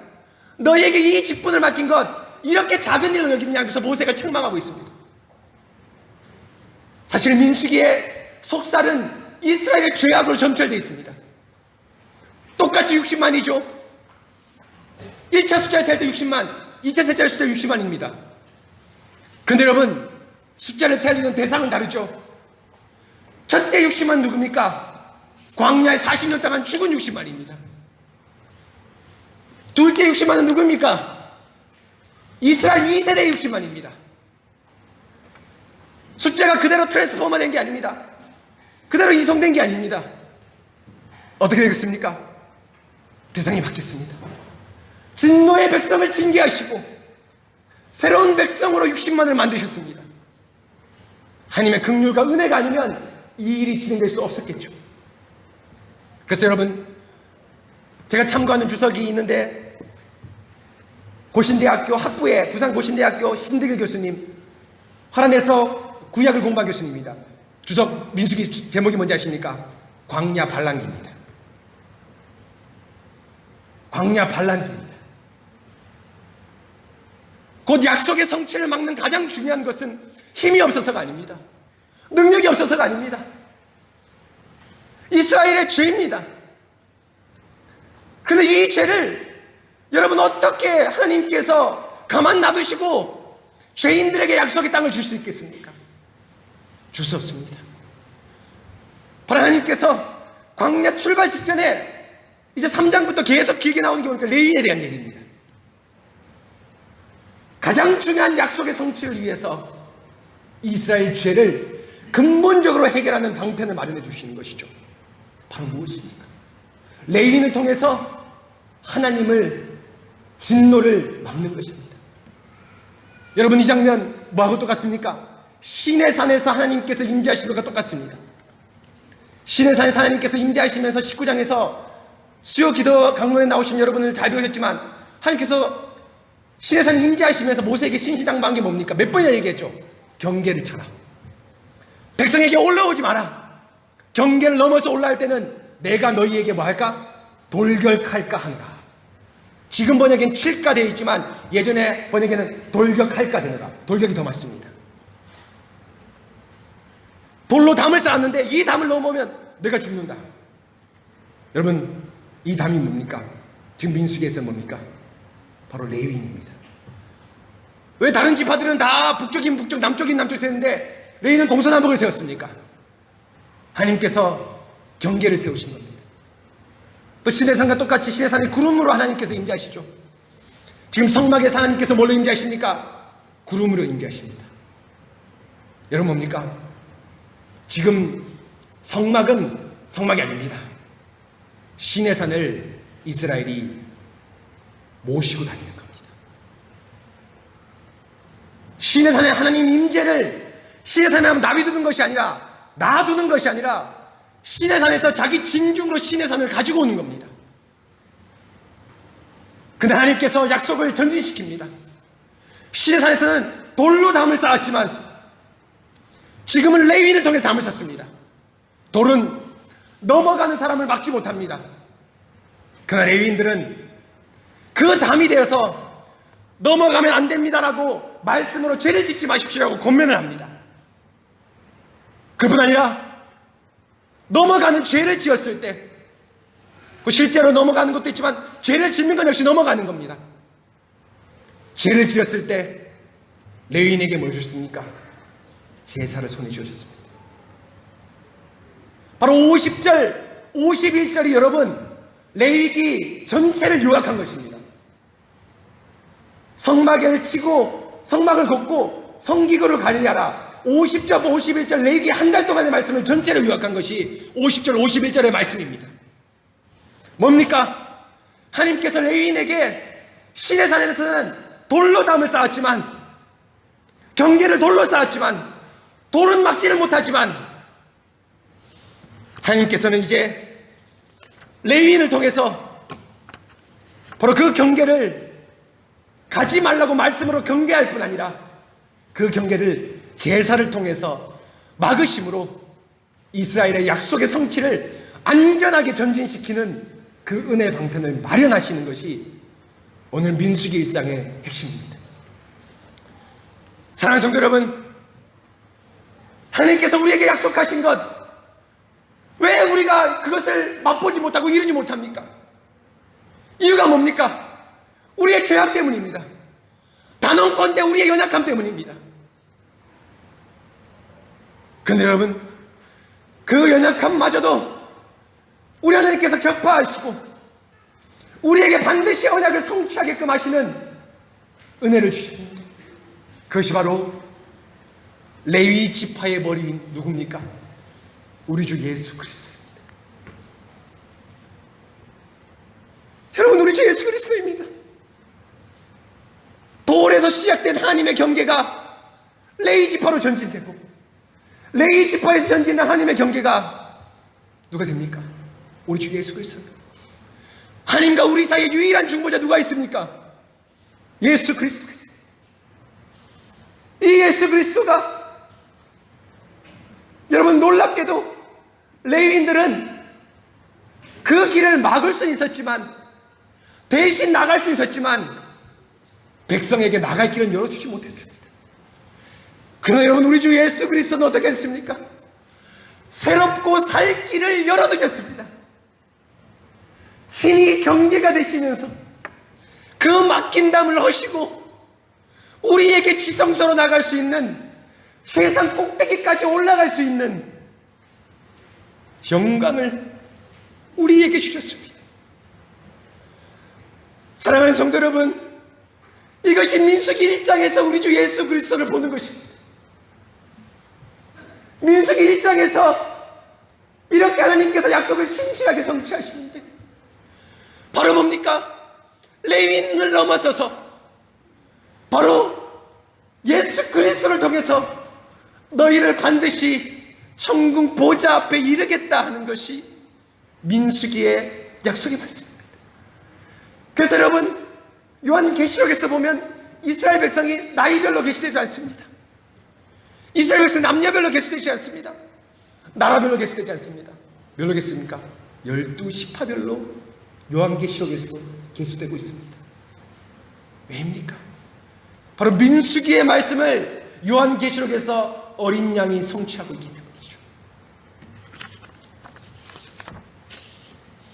너희에게 이 직분을 맡긴 것 이렇게 작은 일로 여기느냐, 그래서 모세가 책망하고 있습니다. 사실 민수기의 속살은 이스라엘의 죄악으로 점철되어 있습니다. 똑같이 60만이죠. 1차 숫자를 셀 때 60만, 2차 숫자를 셀 때 60만입니다. 그런데 여러분, 숫자를 세리는 대상은 다르죠. 첫째 60만 누굽니까? 광야에 40년 동안 죽은 60만입니다. 둘째 60만은 누굽니까? 이스라엘 2세대 60만입니다. 숫자가 그대로 트랜스포머 된 게 아닙니다. 그대로 이송된 게 아닙니다. 어떻게 되겠습니까? 대상이 바뀌었습니다. 진노의 백성을 징계하시고 새로운 백성으로 60만을 만드셨습니다. 하나님의 긍휼과 은혜가 아니면 이 일이 진행될 수 없었겠죠. 그래서 여러분, 제가 참고하는 주석이 있는데 고신대학교 학부의 부산 고신대학교 신득일 교수님, 화란에서 구약을 공부한 교수님입니다. 주석 민수기 제목이 뭔지 아십니까? 광야 반란기입니다. 광야 반란기입니다. 곧 약속의 성취를 막는 가장 중요한 것은 힘이 없어서가 아닙니다. 능력이 없어서가 아닙니다. 이스라엘의 죄입니다. 그런데 이 죄를 여러분 어떻게 하나님께서 가만 놔두시고 죄인들에게 약속의 땅을 줄 수 있겠습니까? 줄 수 없습니다. 바로 하나님께서 광야 출발 직전에 이제 3장부터 계속 길게 나오는 게 보니까 레위에 대한 얘기입니다. 가장 중요한 약속의 성취를 위해서 이스라엘 죄를 근본적으로 해결하는 방편을 마련해 주시는 것이죠. 바로 무엇입니까? 레위인을 통해서 하나님을 진노를 막는 것입니다. 여러분, 이 장면 뭐하고 똑같습니까? 시내산에서 하나님께서 임재하신 것과 똑같습니다. 시내산에서 하나님께서 임재하시면서 19장에서 수요 기도 강론에 나오신 여러분을 잘 배우셨지만 하나님께서 시내산에 임재하시면서 모세에게 신신당부한 게 뭡니까? 몇 번이나 얘기했죠? 경계를 쳐라. 백성에게 올라오지 마라. 경계를 넘어서 올라올 때는 내가 너희에게 뭐 할까? 돌격할까 하노라. 지금 번역엔 칠까 되어 있지만 예전에 번역에는 돌격할까 되노라. 돌격이 더 맞습니다. 돌로 담을 쌓았는데 이 담을 넘으면 내가 죽는다. 여러분, 이 담이 뭡니까? 지금 민수기에서 뭡니까? 바로 레위인입니다. 왜 다른 지파들은 다 북쪽인 북쪽, 남쪽인 남쪽 세우는데 레위는 동서남북을 세웠습니까? 하나님께서 경계를 세우신 겁니다. 또 시내산과 똑같이 시내산의 구름으로 하나님께서 임재하시죠. 지금 성막에서 하나님께서 뭘로 임재하십니까? 구름으로 임재하십니다. 여러분, 뭡니까? 지금 성막은 성막이 아닙니다. 시내산을 이스라엘이 모시고 다니는 겁니다. 시내산에 하나님 임재를 시내산에 하면 나비두는 것이 아니라, 놔두는 것이 아니라 시내산에서 자기 진중으로 시내산을 가지고 오는 겁니다. 그런데 하나님께서 약속을 전진시킵니다. 시내산에서는 돌로 담을 쌓았지만 지금은 레위인을 통해서 담을 쌓습니다. 돌은 넘어가는 사람을 막지 못합니다. 그러나 레위인들은 그 담이 되어서 넘어가면 안 됩니다라고 말씀으로 죄를 짓지 마십시오라고 권면을 합니다. 그뿐 아니라 넘어가는 죄를 지었을 때 그 실제로 넘어가는 것도 있지만 죄를 짓는 건 역시 넘어가는 겁니다. 죄를 지었을 때 레위인에게 뭘 줬습니까? 제사를 손에 쥐어줬습니다. 바로 50절, 51절이 여러분 레위기 전체를 요약한 것입니다. 성막을 치고 성막을 걷고 성기구를 가리하라. 50절, 51절 레위기 한 달 동안의 말씀을 전체로 요약한 것이 50절, 51절의 말씀입니다. 뭡니까? 하나님께서 레위인에게 시내산에서는 돌로 담을 쌓았지만, 경계를 돌로 쌓았지만, 돌은 막지를 못하지만, 하나님께서는 이제 레위인을 통해서 바로 그 경계를 가지 말라고 말씀으로 경계할 뿐 아니라 그 경계를 제사를 통해서 막으심으로 이스라엘의 약속의 성취를 안전하게 전진시키는 그 은혜 방편을 마련하시는 것이 오늘 민수기 1장의 핵심입니다. 사랑하는 성도 여러분, 하나님께서 우리에게 약속하신 것, 왜 우리가 그것을 맛보지 못하고 이루지 못합니까? 이유가 뭡니까? 우리의 죄악 때문입니다. 단언컨대 우리의 연약함 때문입니다. 그런데 여러분, 그 연약함마저도 우리 하나님께서 격파하시고 우리에게 반드시 언약을 성취하게끔 하시는 은혜를 주십니다. 그것이 바로 레위 지파의 머리인 누굽니까? 우리 주 예수 그리스도입니다. 여러분, 우리 주 예수 그리스도입니다. 돌에서 시작된 하나님의 경계가 레위 지파로 전진되고, 레위 지파에서 전진된 하나님의 경계가 누가 됩니까? 우리 주 예수 그리스도입니다. 하나님과 우리 사이에 유일한 중보자 누가 있습니까? 예수 그리스도가 있어요. 이 예수 그리스도가, 여러분, 놀랍게도 레위인들은 그 길을 막을 수 있었지만, 대신 나갈 수 있었지만 백성에게 나갈 길은 열어주지 못했습니다. 그러나 여러분, 우리 주 예수 그리스도는 어떻게 했습니까? 새롭고 살 길을 열어두셨습니다. 신이 경계가 되시면서 그 막힌 담을 허시고 우리에게 지성소로 나갈 수 있는, 세상 꼭대기까지 올라갈 수 있는 영광을 우리에게 주셨습니다. 사랑하는 성도 여러분, 이것이 민수기 1장에서 우리 주 예수 그리스도를 보는 것입니다. 민수기 1장에서 이렇게 하나님께서 약속을 신실하게 성취하시는데 바로 뭡니까? 레위인을 넘어서서 바로 예수 그리스도를 통해서 너희를 반드시 천국 보좌 앞에 이르겠다 하는 것이 민수기의 약속의 말씀입니다. 그래서 여러분, 요한계시록에서 보면 이스라엘 백성이 나이별로 계시되지 않습니다. 이스라엘 백성이 남녀별로 계시되지 않습니다. 나라별로 계시되지 않습니다. 뭘로 계십니까? 12지파별로 요한계시록에서 계시되고 있습니다. 왜입니까? 바로 민수기의 말씀을 요한계시록에서 어린 양이 성취하고 있기 때문이죠.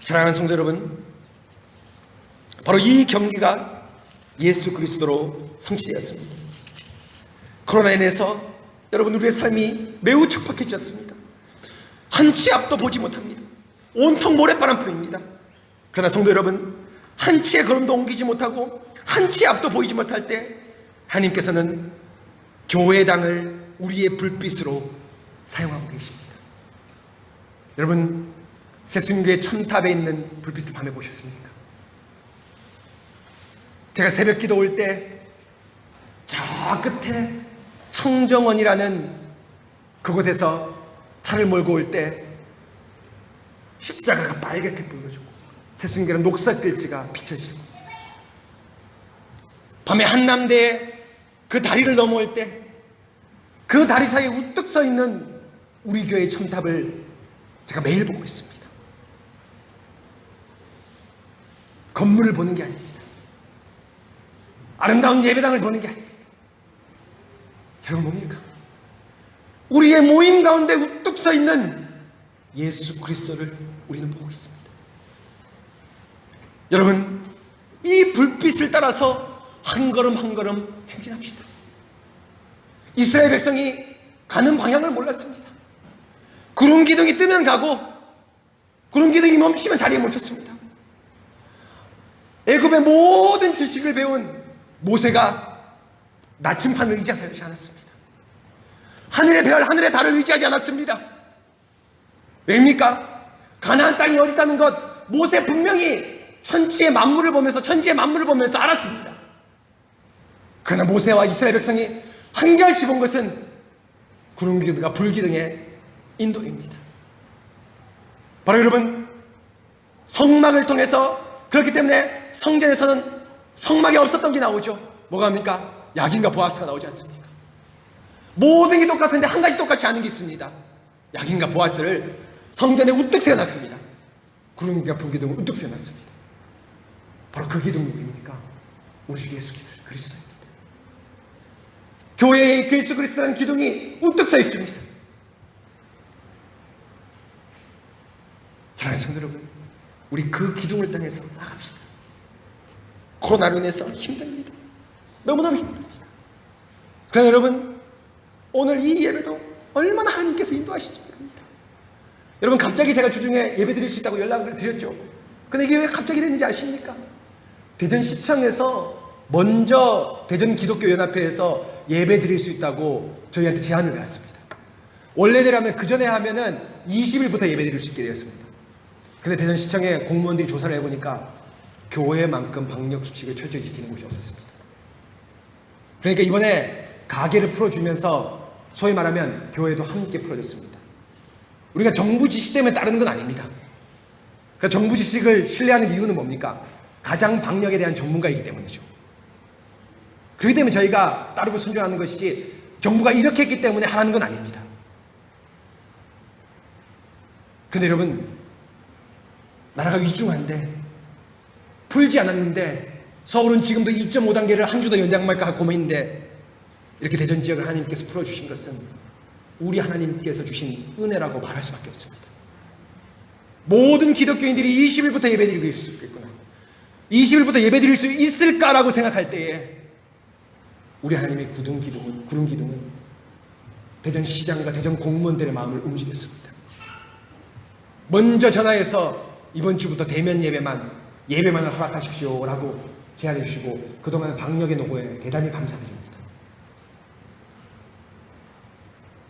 사랑하는 성도 여러분, 바로 이 경기가 예수 그리스도로 성취되었습니다. 코로나 인해서 여러분, 우리의 삶이 매우 척박해졌습니다. 한 치 앞도 보지 못합니다. 온통 모래바람뿐입니다. 그러나 성도 여러분, 한 치의 걸음도 옮기지 못하고 한 치 앞도 보이지 못할 때 하나님께서는 교회당을 우리의 불빛으로 사용하고 계십니다. 여러분, 세순교회 첨탑에 있는 불빛을 밤에 보셨습니까? 제가 새벽 기도 올 때 저 끝에 청정원이라는 그곳에서 차를 몰고 올 때 십자가가 빨갛게 보여지고 세순교회는 녹색 글씨가 비춰지고, 밤에 한남대에 그 다리를 넘어올 때 그 다리 사이에 우뚝 서 있는 우리 교회의 첨탑을 제가 매일 보고 있습니다. 건물을 보는 게 아닙니다. 아름다운 예배당을 보는 게 아닙니다. 여러분, 뭡니까? 우리의 모임 가운데 우뚝 서 있는 예수 그리스도를 우리는 보고 있습니다. 여러분, 이 불빛을 따라서 한 걸음 한 걸음 행진합시다. 이스라엘 백성이 가는 방향을 몰랐습니다. 구름 기둥이 뜨면 가고 구름 기둥이 멈추면 자리에 멈췄습니다. 애굽의 모든 지식을 배운 모세가 나침판을 의지하지 않았습니다. 하늘의 별, 하늘의 달을 의지하지 않았습니다. 왜입니까? 가나안 땅이 어디 있다는 것 모세 분명히 천지의 만물을 보면서 알았습니다. 그러나 모세와 이스라엘 백성이 한결 집은 것은 구름기둥과 불기둥의 인도입니다. 바로 여러분, 성막을 통해서, 그렇기 때문에 성전에서는 성막이 없었던 게 나오죠. 뭐가 합니까? 야긴과 보아스가 나오지 않습니까? 모든 게 똑같은데 한 가지 똑같지 않은 게 있습니다. 야긴과 보아스를 성전에 우뚝 세워놨습니다. 구름기둥과 불기둥을 우뚝 세워놨습니다. 바로 그 기둥이 누굽니까? 우리 주 예수 그리스도입니다. 교회의 예수 그리스도라는 기둥이 우뚝 서 있습니다. 사랑하는 성도 여러분, 우리 그 기둥을 떠나서 나갑시다. 코로나로 인해서 힘듭니다. 너무너무 힘듭니다. 그러나 여러분, 오늘 이 예배도 얼마나 하나님께서 인도하실지 모릅니다. 여러분, 갑자기 제가 주중에 예배 드릴 수 있다고 연락을 드렸죠. 근데 이게 왜 갑자기 됐는지 아십니까? 대전시청에서 먼저 대전기독교연합회에서 예배 드릴 수 있다고 저희한테 제안을 해왔습니다. 원래대로라면 그 전에 하면은 20일부터 예배 드릴 수 있게 되었습니다. 근데 대전시청의 공무원들이 조사를 해보니까 교회만큼 방역수칙을 철저히 지키는 곳이 없었습니다. 그러니까 이번에 가게를 풀어주면서 소위 말하면 교회도 함께 풀어줬습니다. 우리가 정부 지시 때문에 따르는 건 아닙니다. 그러니까 정부 지식을 신뢰하는 이유는 뭡니까? 가장 방역에 대한 전문가이기 때문이죠. 그렇기 때문에 저희가 따르고 순종하는 것이지 정부가 이렇게 했기 때문에 하라는 건 아닙니다. 그런데 여러분, 나라가 위중한데 풀지 않았는데 서울은 지금도 2.5단계를 한 주 더 연장할까 고민인데 이렇게 대전 지역을 하나님께서 풀어주신 것은 우리 하나님께서 주신 은혜라고 말할 수밖에 없습니다. 모든 기독교인들이 20일부터 예배드릴 수 있겠구나, 20일부터 예배드릴 수 있을까라고 생각할 때에 우리 하나님의 구름 기둥은 대전시장과 대전 공무원들의 마음을 움직였습니다. 먼저 전화해서 이번 주부터 대면 예배만을 허락하십시오라고 제안해 주시고 그동안 방역의 노고에 대단히 감사드립니다.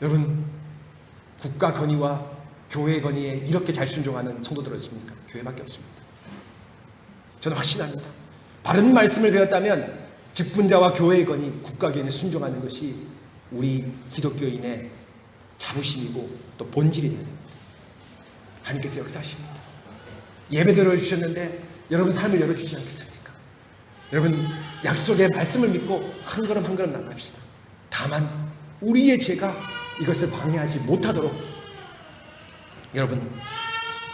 여러분, 국가 건의와 교회 건의에 이렇게 잘 순종하는 성도들은 있습니까? 교회밖에 없습니다. 저는 확신합니다. 바른 말씀을 배웠다면 직분자와 교회의 건의, 국가 건의에 순종하는 것이 우리 기독교인의 자부심이고 또 본질이 됩니다. 하나님께서 역사하십니다. 예배 들어주셨는데 여러분 삶을 열어주지 않겠습니까? 여러분, 약속의 말씀을 믿고 한 걸음 한 걸음 나갑시다. 다만 우리의 죄가 이것을 방해하지 못하도록 여러분,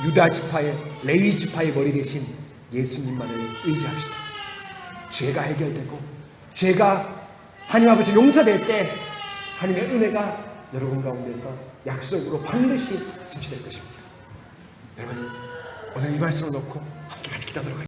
유다 지파의, 레위 지파의 머리 대신 예수님만을 의지합시다. 죄가 해결되고 죄가 하나님 아버지 용서될 때 하나님의 은혜가 여러분 가운데서 약속으로 반드시 성취될 것입니다. 여러분, 오늘 이 말씀을 놓고 함께 같이 기도하도록 하겠습니다.